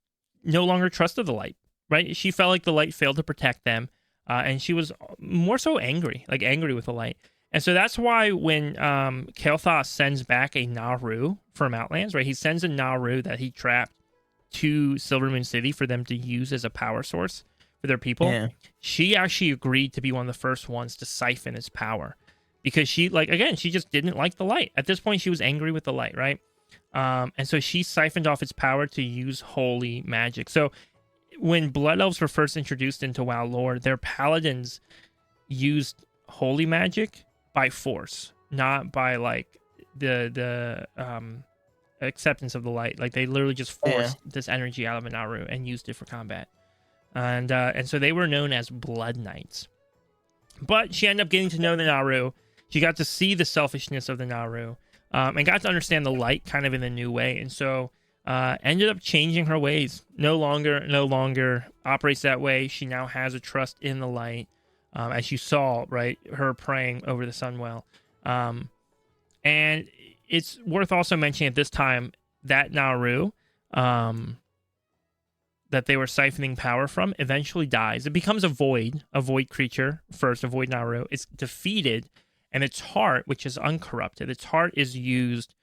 Speaker 1: no longer trusted the light, right? She felt like the light failed to protect them. And she was more so angry with the light. And so that's why when Kael'thas sends back a Naru from Outlands, right? He sends a Naru that he trapped to Silvermoon City for them to use as a power source for their people. Yeah. She actually agreed to be one of the first ones to siphon his power, because she she just didn't like the light. At this point, she was angry with the light, right? And so she siphoned off its power to use holy magic. So when Blood Elves were first introduced into WoW lore, their paladins used holy magic by force, not by like the acceptance of the light. Like they literally just forced this energy out of a Naru and used it for combat. And so they were known as Blood Knights. But she ended up getting to know the Naru. She got to see the selfishness of the Naru, and got to understand the light kind of in a new way. And so ended up changing her ways. No longer operates that way. She now has a trust in the light, as you saw, right? Her praying over the Sunwell. And it's worth also mentioning at this time that Naru, that they were siphoning power from, eventually dies. It becomes a void creature first, a void Naru. It's defeated, and its heart, which is uncorrupted, its heart is used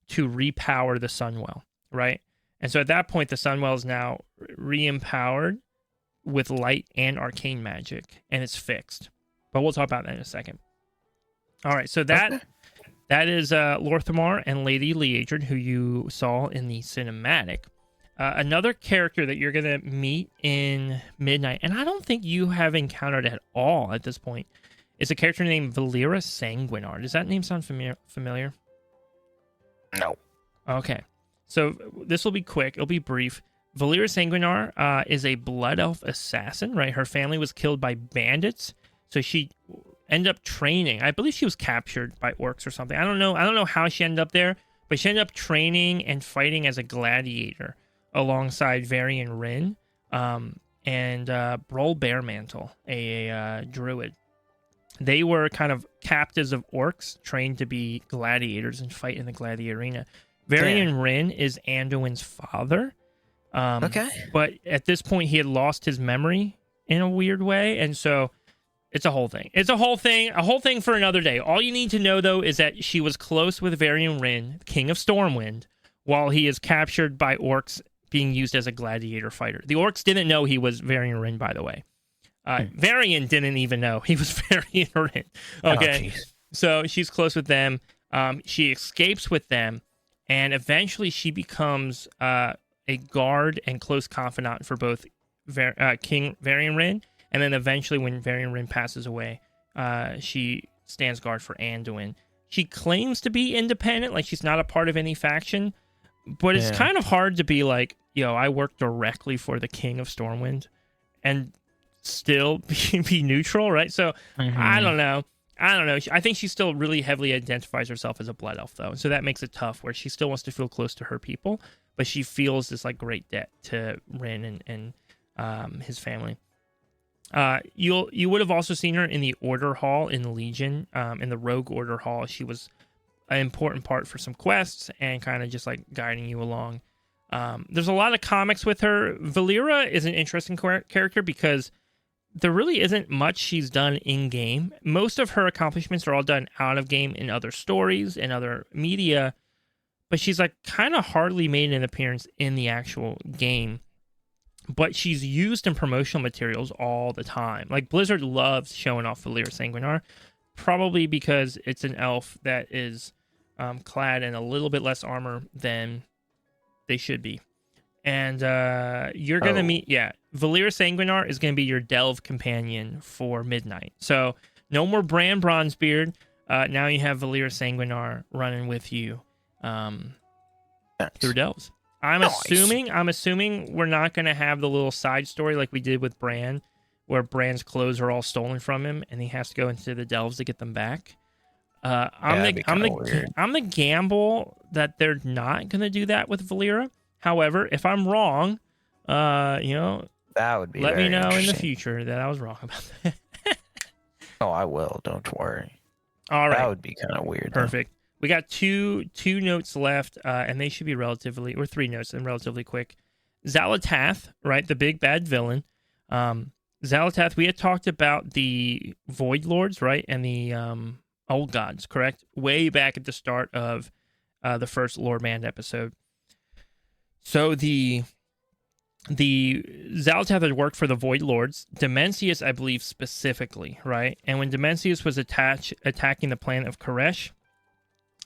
Speaker 1: to repower the Sunwell, right? And so at that point, the Sunwell is now re-empowered with light and arcane magic, and it's fixed. But we'll talk about that in a second. All right, so that is Lorthmar and Lady Liadrin, who you saw in the cinematic. Another character that you're going to meet in Midnight, and I don't think you have encountered at all at this point, is a character named Valeera Sanguinar. Does that name sound familiar?
Speaker 2: No.
Speaker 1: Okay. So this will be quick. It'll be brief. Valeera Sanguinar is a blood elf assassin, right? Her family was killed by bandits, so she ended up training. I believe she was captured by orcs or something. I don't know how she ended up there, but she ended up training and fighting as a gladiator alongside Varian Wrynn and Brol Bearmantle, a druid. They were kind of captives of orcs, trained to be gladiators and fight in the gladiator arena. Varian Wrynn is Anduin's father.
Speaker 2: Okay.
Speaker 1: But at this point, he had lost his memory in a weird way, and so it's a whole thing. It's a whole thing for another day. All you need to know, though, is that she was close with Varian Wrynn, King of Stormwind, while he is captured by orcs being used as a gladiator fighter. The orcs didn't know he was Varian Wrynn, by the way. Varian didn't even know he was Varian Wrynn. Okay, so she's close with them. She escapes with them, and eventually she becomes a guard and close confidant for both King Varian Rin, and then eventually when Varian Rin passes away, she stands guard for Anduin. She claims to be independent, like she's not a part of any faction, but it's kind of hard to be like, yo, I work directly for the King of Stormwind and still be neutral, right? So I don't know. I think she still really heavily identifies herself as a blood elf, though. So that makes it tough, where she still wants to feel close to her people, but she feels this like great debt to Rin and his family. You would have also seen her in the Order Hall in the Legion, in the Rogue Order Hall. She was an important part for some quests and kind of just like guiding you along. There's a lot of comics with her. Valera is an interesting character because there really isn't much she's done in game. Most of her accomplishments are all done out of game in other stories and other media, but she's like kind of hardly made an appearance in the actual game. But she's used in promotional materials all the time. Like Blizzard loves showing off Valyria Sanguinar, probably because it's an elf that is clad in a little bit less armor than they should be. And you're going to meet, Valyria Sanguinar is going to be your delve companion for Midnight. So no more Bran Bronzebeard. Now you have Valyria Sanguinar running with you through delves. I'm assuming we're not going to have the little side story like we did with Bran, where Bran's clothes are all stolen from him and he has to go into the delves to get them back. I'm the gamble that they're not going to do that with Valyria. However, if I'm wrong, that
Speaker 2: would be
Speaker 1: let me know in the future that I was wrong about that.
Speaker 2: Oh, I will. Don't worry.
Speaker 1: All right.
Speaker 2: That would be kind of weird.
Speaker 1: Perfect. We got two notes left, and they should be or 3 notes and relatively quick. Xal'atath, right, the big bad villain. Xal'atath, we had talked about the Void Lords, right, and the Old Gods, correct? Way back at the start of the first Loreband episode. So the Xal'atath had worked for the Void Lords, Dimensius, I believe, specifically, right? And when Dimensius was attacking the planet of Koresh,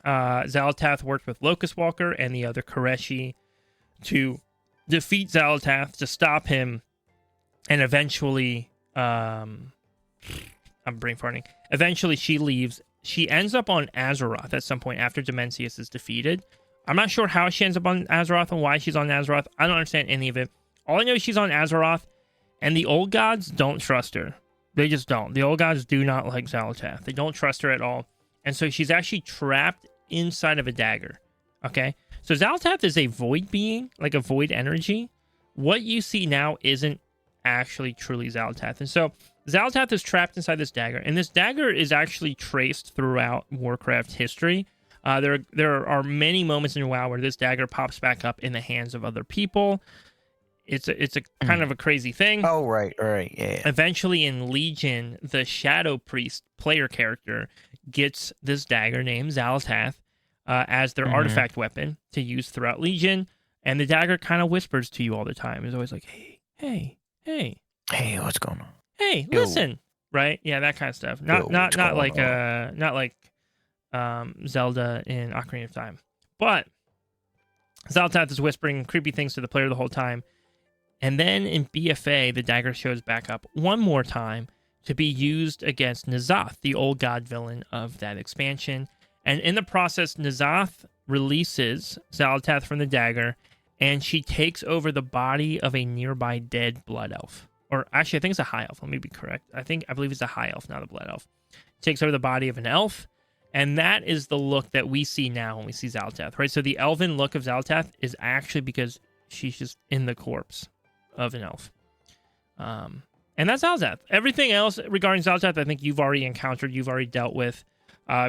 Speaker 1: Xal'atath worked with Locust Walker and the other Koreshi to defeat Xal'atath, to stop him, and eventually, I'm brain farting. Eventually, she leaves. She ends up on Azeroth at some point after Dimensius is defeated. I'm not sure how she ends up on Azeroth and why she's on Azeroth. I don't understand any of it. All I know is she's on Azeroth, and the Old Gods don't trust her. They just don't. The Old Gods do not like Xal'atath. They don't trust her at all. And so she's actually trapped inside of a dagger. Okay? So Xal'atath is a void being, like a void energy. What you see now isn't actually truly Xal'atath. And so Xal'atath is trapped inside this dagger. And this dagger is actually traced throughout Warcraft history. There are many moments in WoW where this dagger pops back up in the hands of other people. It's a kind of a crazy thing.
Speaker 2: Oh, right, yeah.
Speaker 1: Eventually in Legion, the Shadow Priest player character gets this dagger named Xal'atath as their artifact weapon to use throughout Legion, and the dagger kind of whispers to you all the time. It's always like, hey,
Speaker 2: what's going on?
Speaker 1: Hey,
Speaker 2: Yo.
Speaker 1: Listen, right? Yeah, that kind of stuff. Not like Zelda in Ocarina of Time, but Xal'atath is whispering creepy things to the player the whole time. And then in BFA, the dagger shows back up one more time to be used against N'Zoth, the old god villain of that expansion. And in the process, N'Zoth releases Xal'atath from the dagger, and she takes over the body of a nearby dead blood elf. Or actually, I think it's a high elf. Let me be correct. I believe it's a high elf, not a blood elf. Takes over the body of an elf, and that is the look that we see now when we see Xal'atath, right? So the elven look of Xal'atath is actually because she's just in the corpse of an elf. And that's Xal'atath. Everything else regarding Xal'atath, I think you've already encountered, you've already dealt with.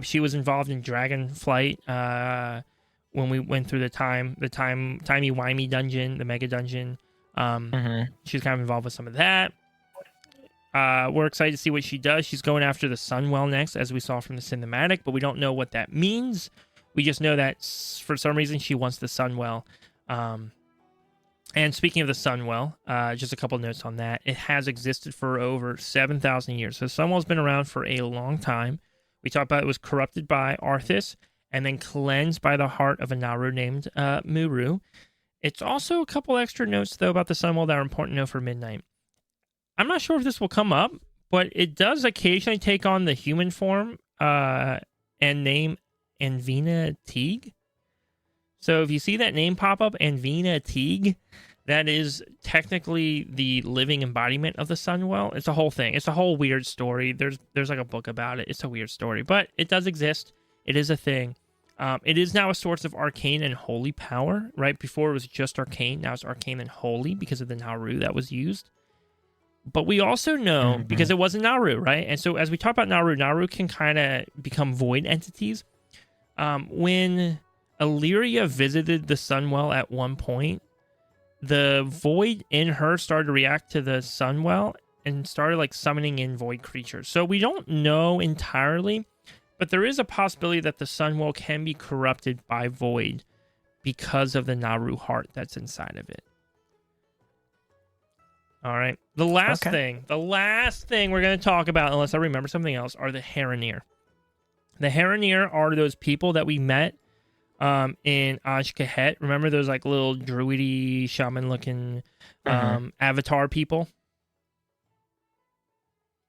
Speaker 1: She was involved in Dragonflight when we went through the timey-wimey dungeon, the mega dungeon. She's kind of involved with some of that. We're excited to see what she does. She's going after the Sunwell next, as we saw from the cinematic, but we don't know what that means. We just know that for some reason she wants the Sunwell. And speaking of the Sunwell, just a couple notes on that. It has existed for over 7,000 years. So Sunwell's been around for a long time. We talked about it was corrupted by Arthas and then cleansed by the heart of a Naru named Muru. It's also a couple extra notes, though, about the Sunwell that are important to know for Midnight. I'm not sure if this will come up, but it does occasionally take on the human form and name Anvina Teague. So if you see that name pop up, Anvina Teague, that is technically the living embodiment of the Sunwell. It's a whole thing. It's a whole weird story. There's like a book about it. It's a weird story, but it does exist. It is a thing. It is now a source of arcane and holy power, right? Before it was just arcane. Now it's arcane and holy because of the Naru that was used. But we also know, because it wasn't Naru, right? And so as we talk about Naru can kind of become void entities. When Illyria visited the Sunwell at one point, the void in her started to react to the Sunwell and started like summoning in void creatures. So we don't know entirely, but there is a possibility that the Sunwell can be corrupted by void because of the Naru heart that's inside of it. All right. The last thing we're going to talk about, unless I remember something else, are the Haranir. The Haranir are those people that we met in Ajkahet. Remember those like little druidy shaman-looking avatar people?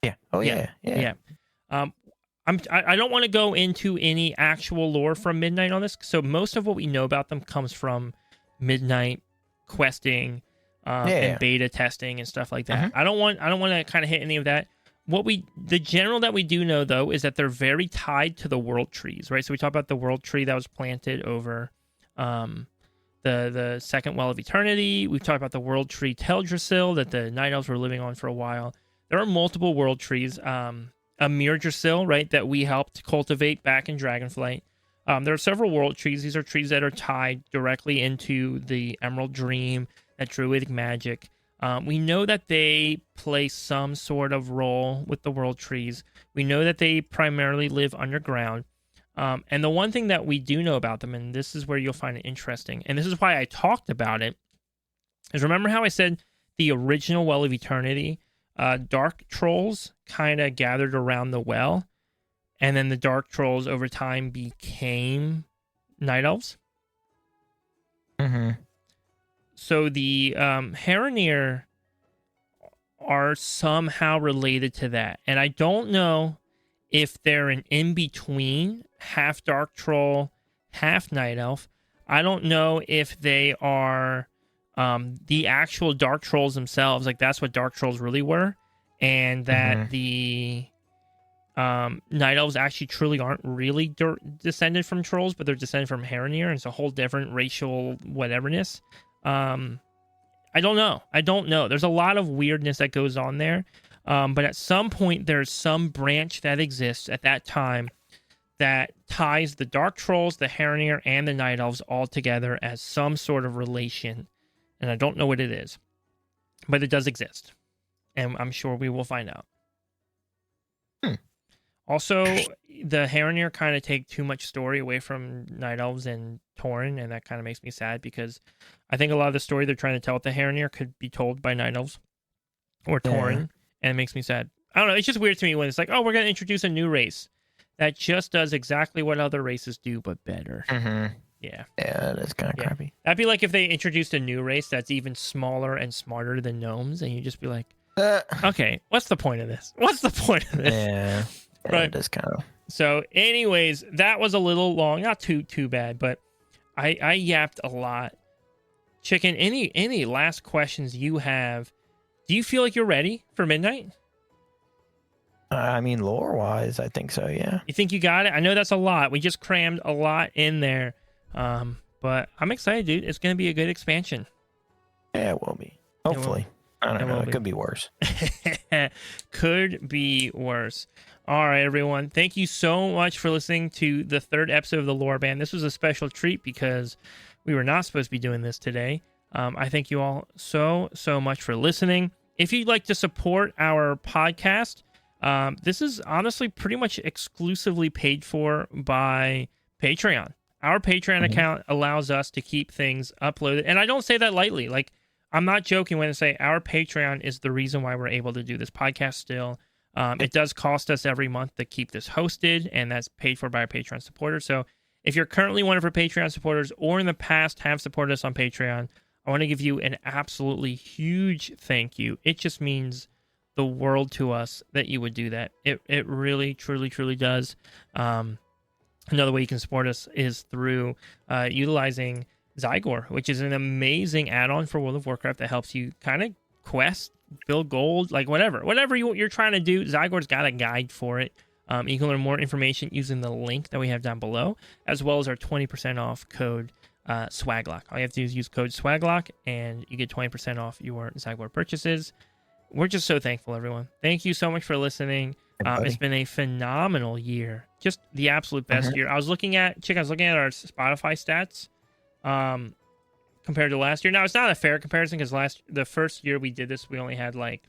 Speaker 2: Yeah. Oh yeah.
Speaker 1: I don't want to go into any actual lore from Midnight on this. So most of what we know about them comes from Midnight questing. And beta testing and stuff like that. I don't want to kind of hit any of that. The general that we do know though is that they're very tied to the world trees, right? So we talked about the world tree that was planted over the second well of eternity. We've talked about the world tree Teldrassil that the Night Elves were living on for a while. There are multiple world trees. Mirdrassil, right, that we helped cultivate back in Dragonflight. There are several world trees. These are trees that are tied directly into the Emerald Dream, that druidic magic. We know that they play some sort of role with the world trees. We know that they primarily live underground. And the one thing that we do know about them, and this is where you'll find it interesting, and this is why I talked about it, is remember how I said the original Well of Eternity, dark trolls kind of gathered around the well, and then the dark trolls over time became night elves? So the Haranir are somehow related to that. And I don't know if they're an in-between, half dark troll, half night elf. I don't know if they are the actual dark trolls themselves. Like, that's what dark trolls really were. And that the night elves actually truly aren't really descended from trolls, but they're descended from Haranir. And it's a whole different racial whateverness. I don't know. There's a lot of weirdness that goes on there. But at some point, there's some branch that exists at that time that ties the Dark Trolls, the Haranir, and the Night Elves all together as some sort of relation. And I don't know what it is. But it does exist. And I'm sure we will find out. Also, the Haranir kind of take too much story away from Night Elves and Tauren, and that kind of makes me sad because I think a lot of the story they're trying to tell with the Haranir could be told by Night Elves or Tauren, and it makes me sad. I don't know, it's just weird to me when it's like, oh, we're going to introduce a new race that just does exactly what other races do, but better. Yeah,
Speaker 2: that's kind of crappy.
Speaker 1: That'd be like if they introduced a new race that's even smaller and smarter than gnomes, and you just be like, okay, what's the point of this?
Speaker 2: Yeah.
Speaker 1: Right.
Speaker 2: That's kind of.
Speaker 1: So, anyways, that was a little long, not too bad, but I yapped a lot. Chicken, any last questions you have? Do you feel like you're ready for Midnight?
Speaker 2: I mean, lore-wise, I think so, yeah.
Speaker 1: You think you got it? I know that's a lot. We just crammed a lot in there. But I'm excited, dude. It's going to be a good expansion.
Speaker 2: Yeah, it will be. Hopefully. I don't know. It could be worse.
Speaker 1: Could be worse. All right, everyone. Thank you so much for listening to the third episode of the Loreband. This was a special treat because we were not supposed to be doing this today. I thank you all so much for listening. If you'd like to support our podcast, this is honestly pretty much exclusively paid for by Patreon. Our Patreon account allows us to keep things uploaded. And I don't say that lightly. Like, I'm not joking when I say our Patreon is the reason why we're able to do this podcast still. It does cost us every month to keep this hosted, and that's paid for by our Patreon supporters. So If you're currently one of our Patreon supporters or in the past have supported us on Patreon, I want to give you an absolutely huge thank you. It just means the world to us that you would do that. It really, truly, truly does. Another way you can support us is through utilizing Zygor, which is an amazing add-on for World of Warcraft that helps you kind of quest, build gold, like whatever you're trying to do. Zygor's got a guide for it. You can learn more information using the link that we have down below, as well as our 20% off code SWAGLOCK. All you have to do is use code SWAGLOCK, and you get 20% off your Zygor purchases. We're just so thankful, everyone. Thank you so much for listening. It's been a phenomenal year, just the absolute best year. I was looking at our Spotify stats compared to last year. Now, it's not a fair comparison because the first year we did this, we only had like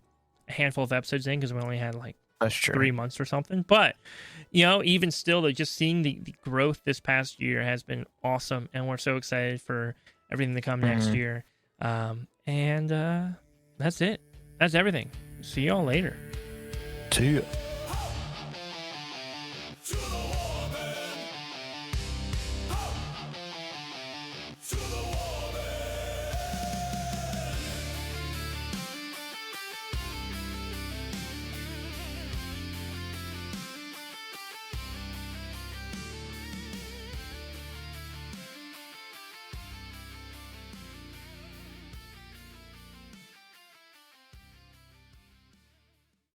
Speaker 1: a handful of episodes in because we only had like 3 months or something. But even still, though, just seeing the growth this past year has been awesome, and we're so excited for everything to come next year. And that's it. That's everything. See y'all later.
Speaker 2: See ya.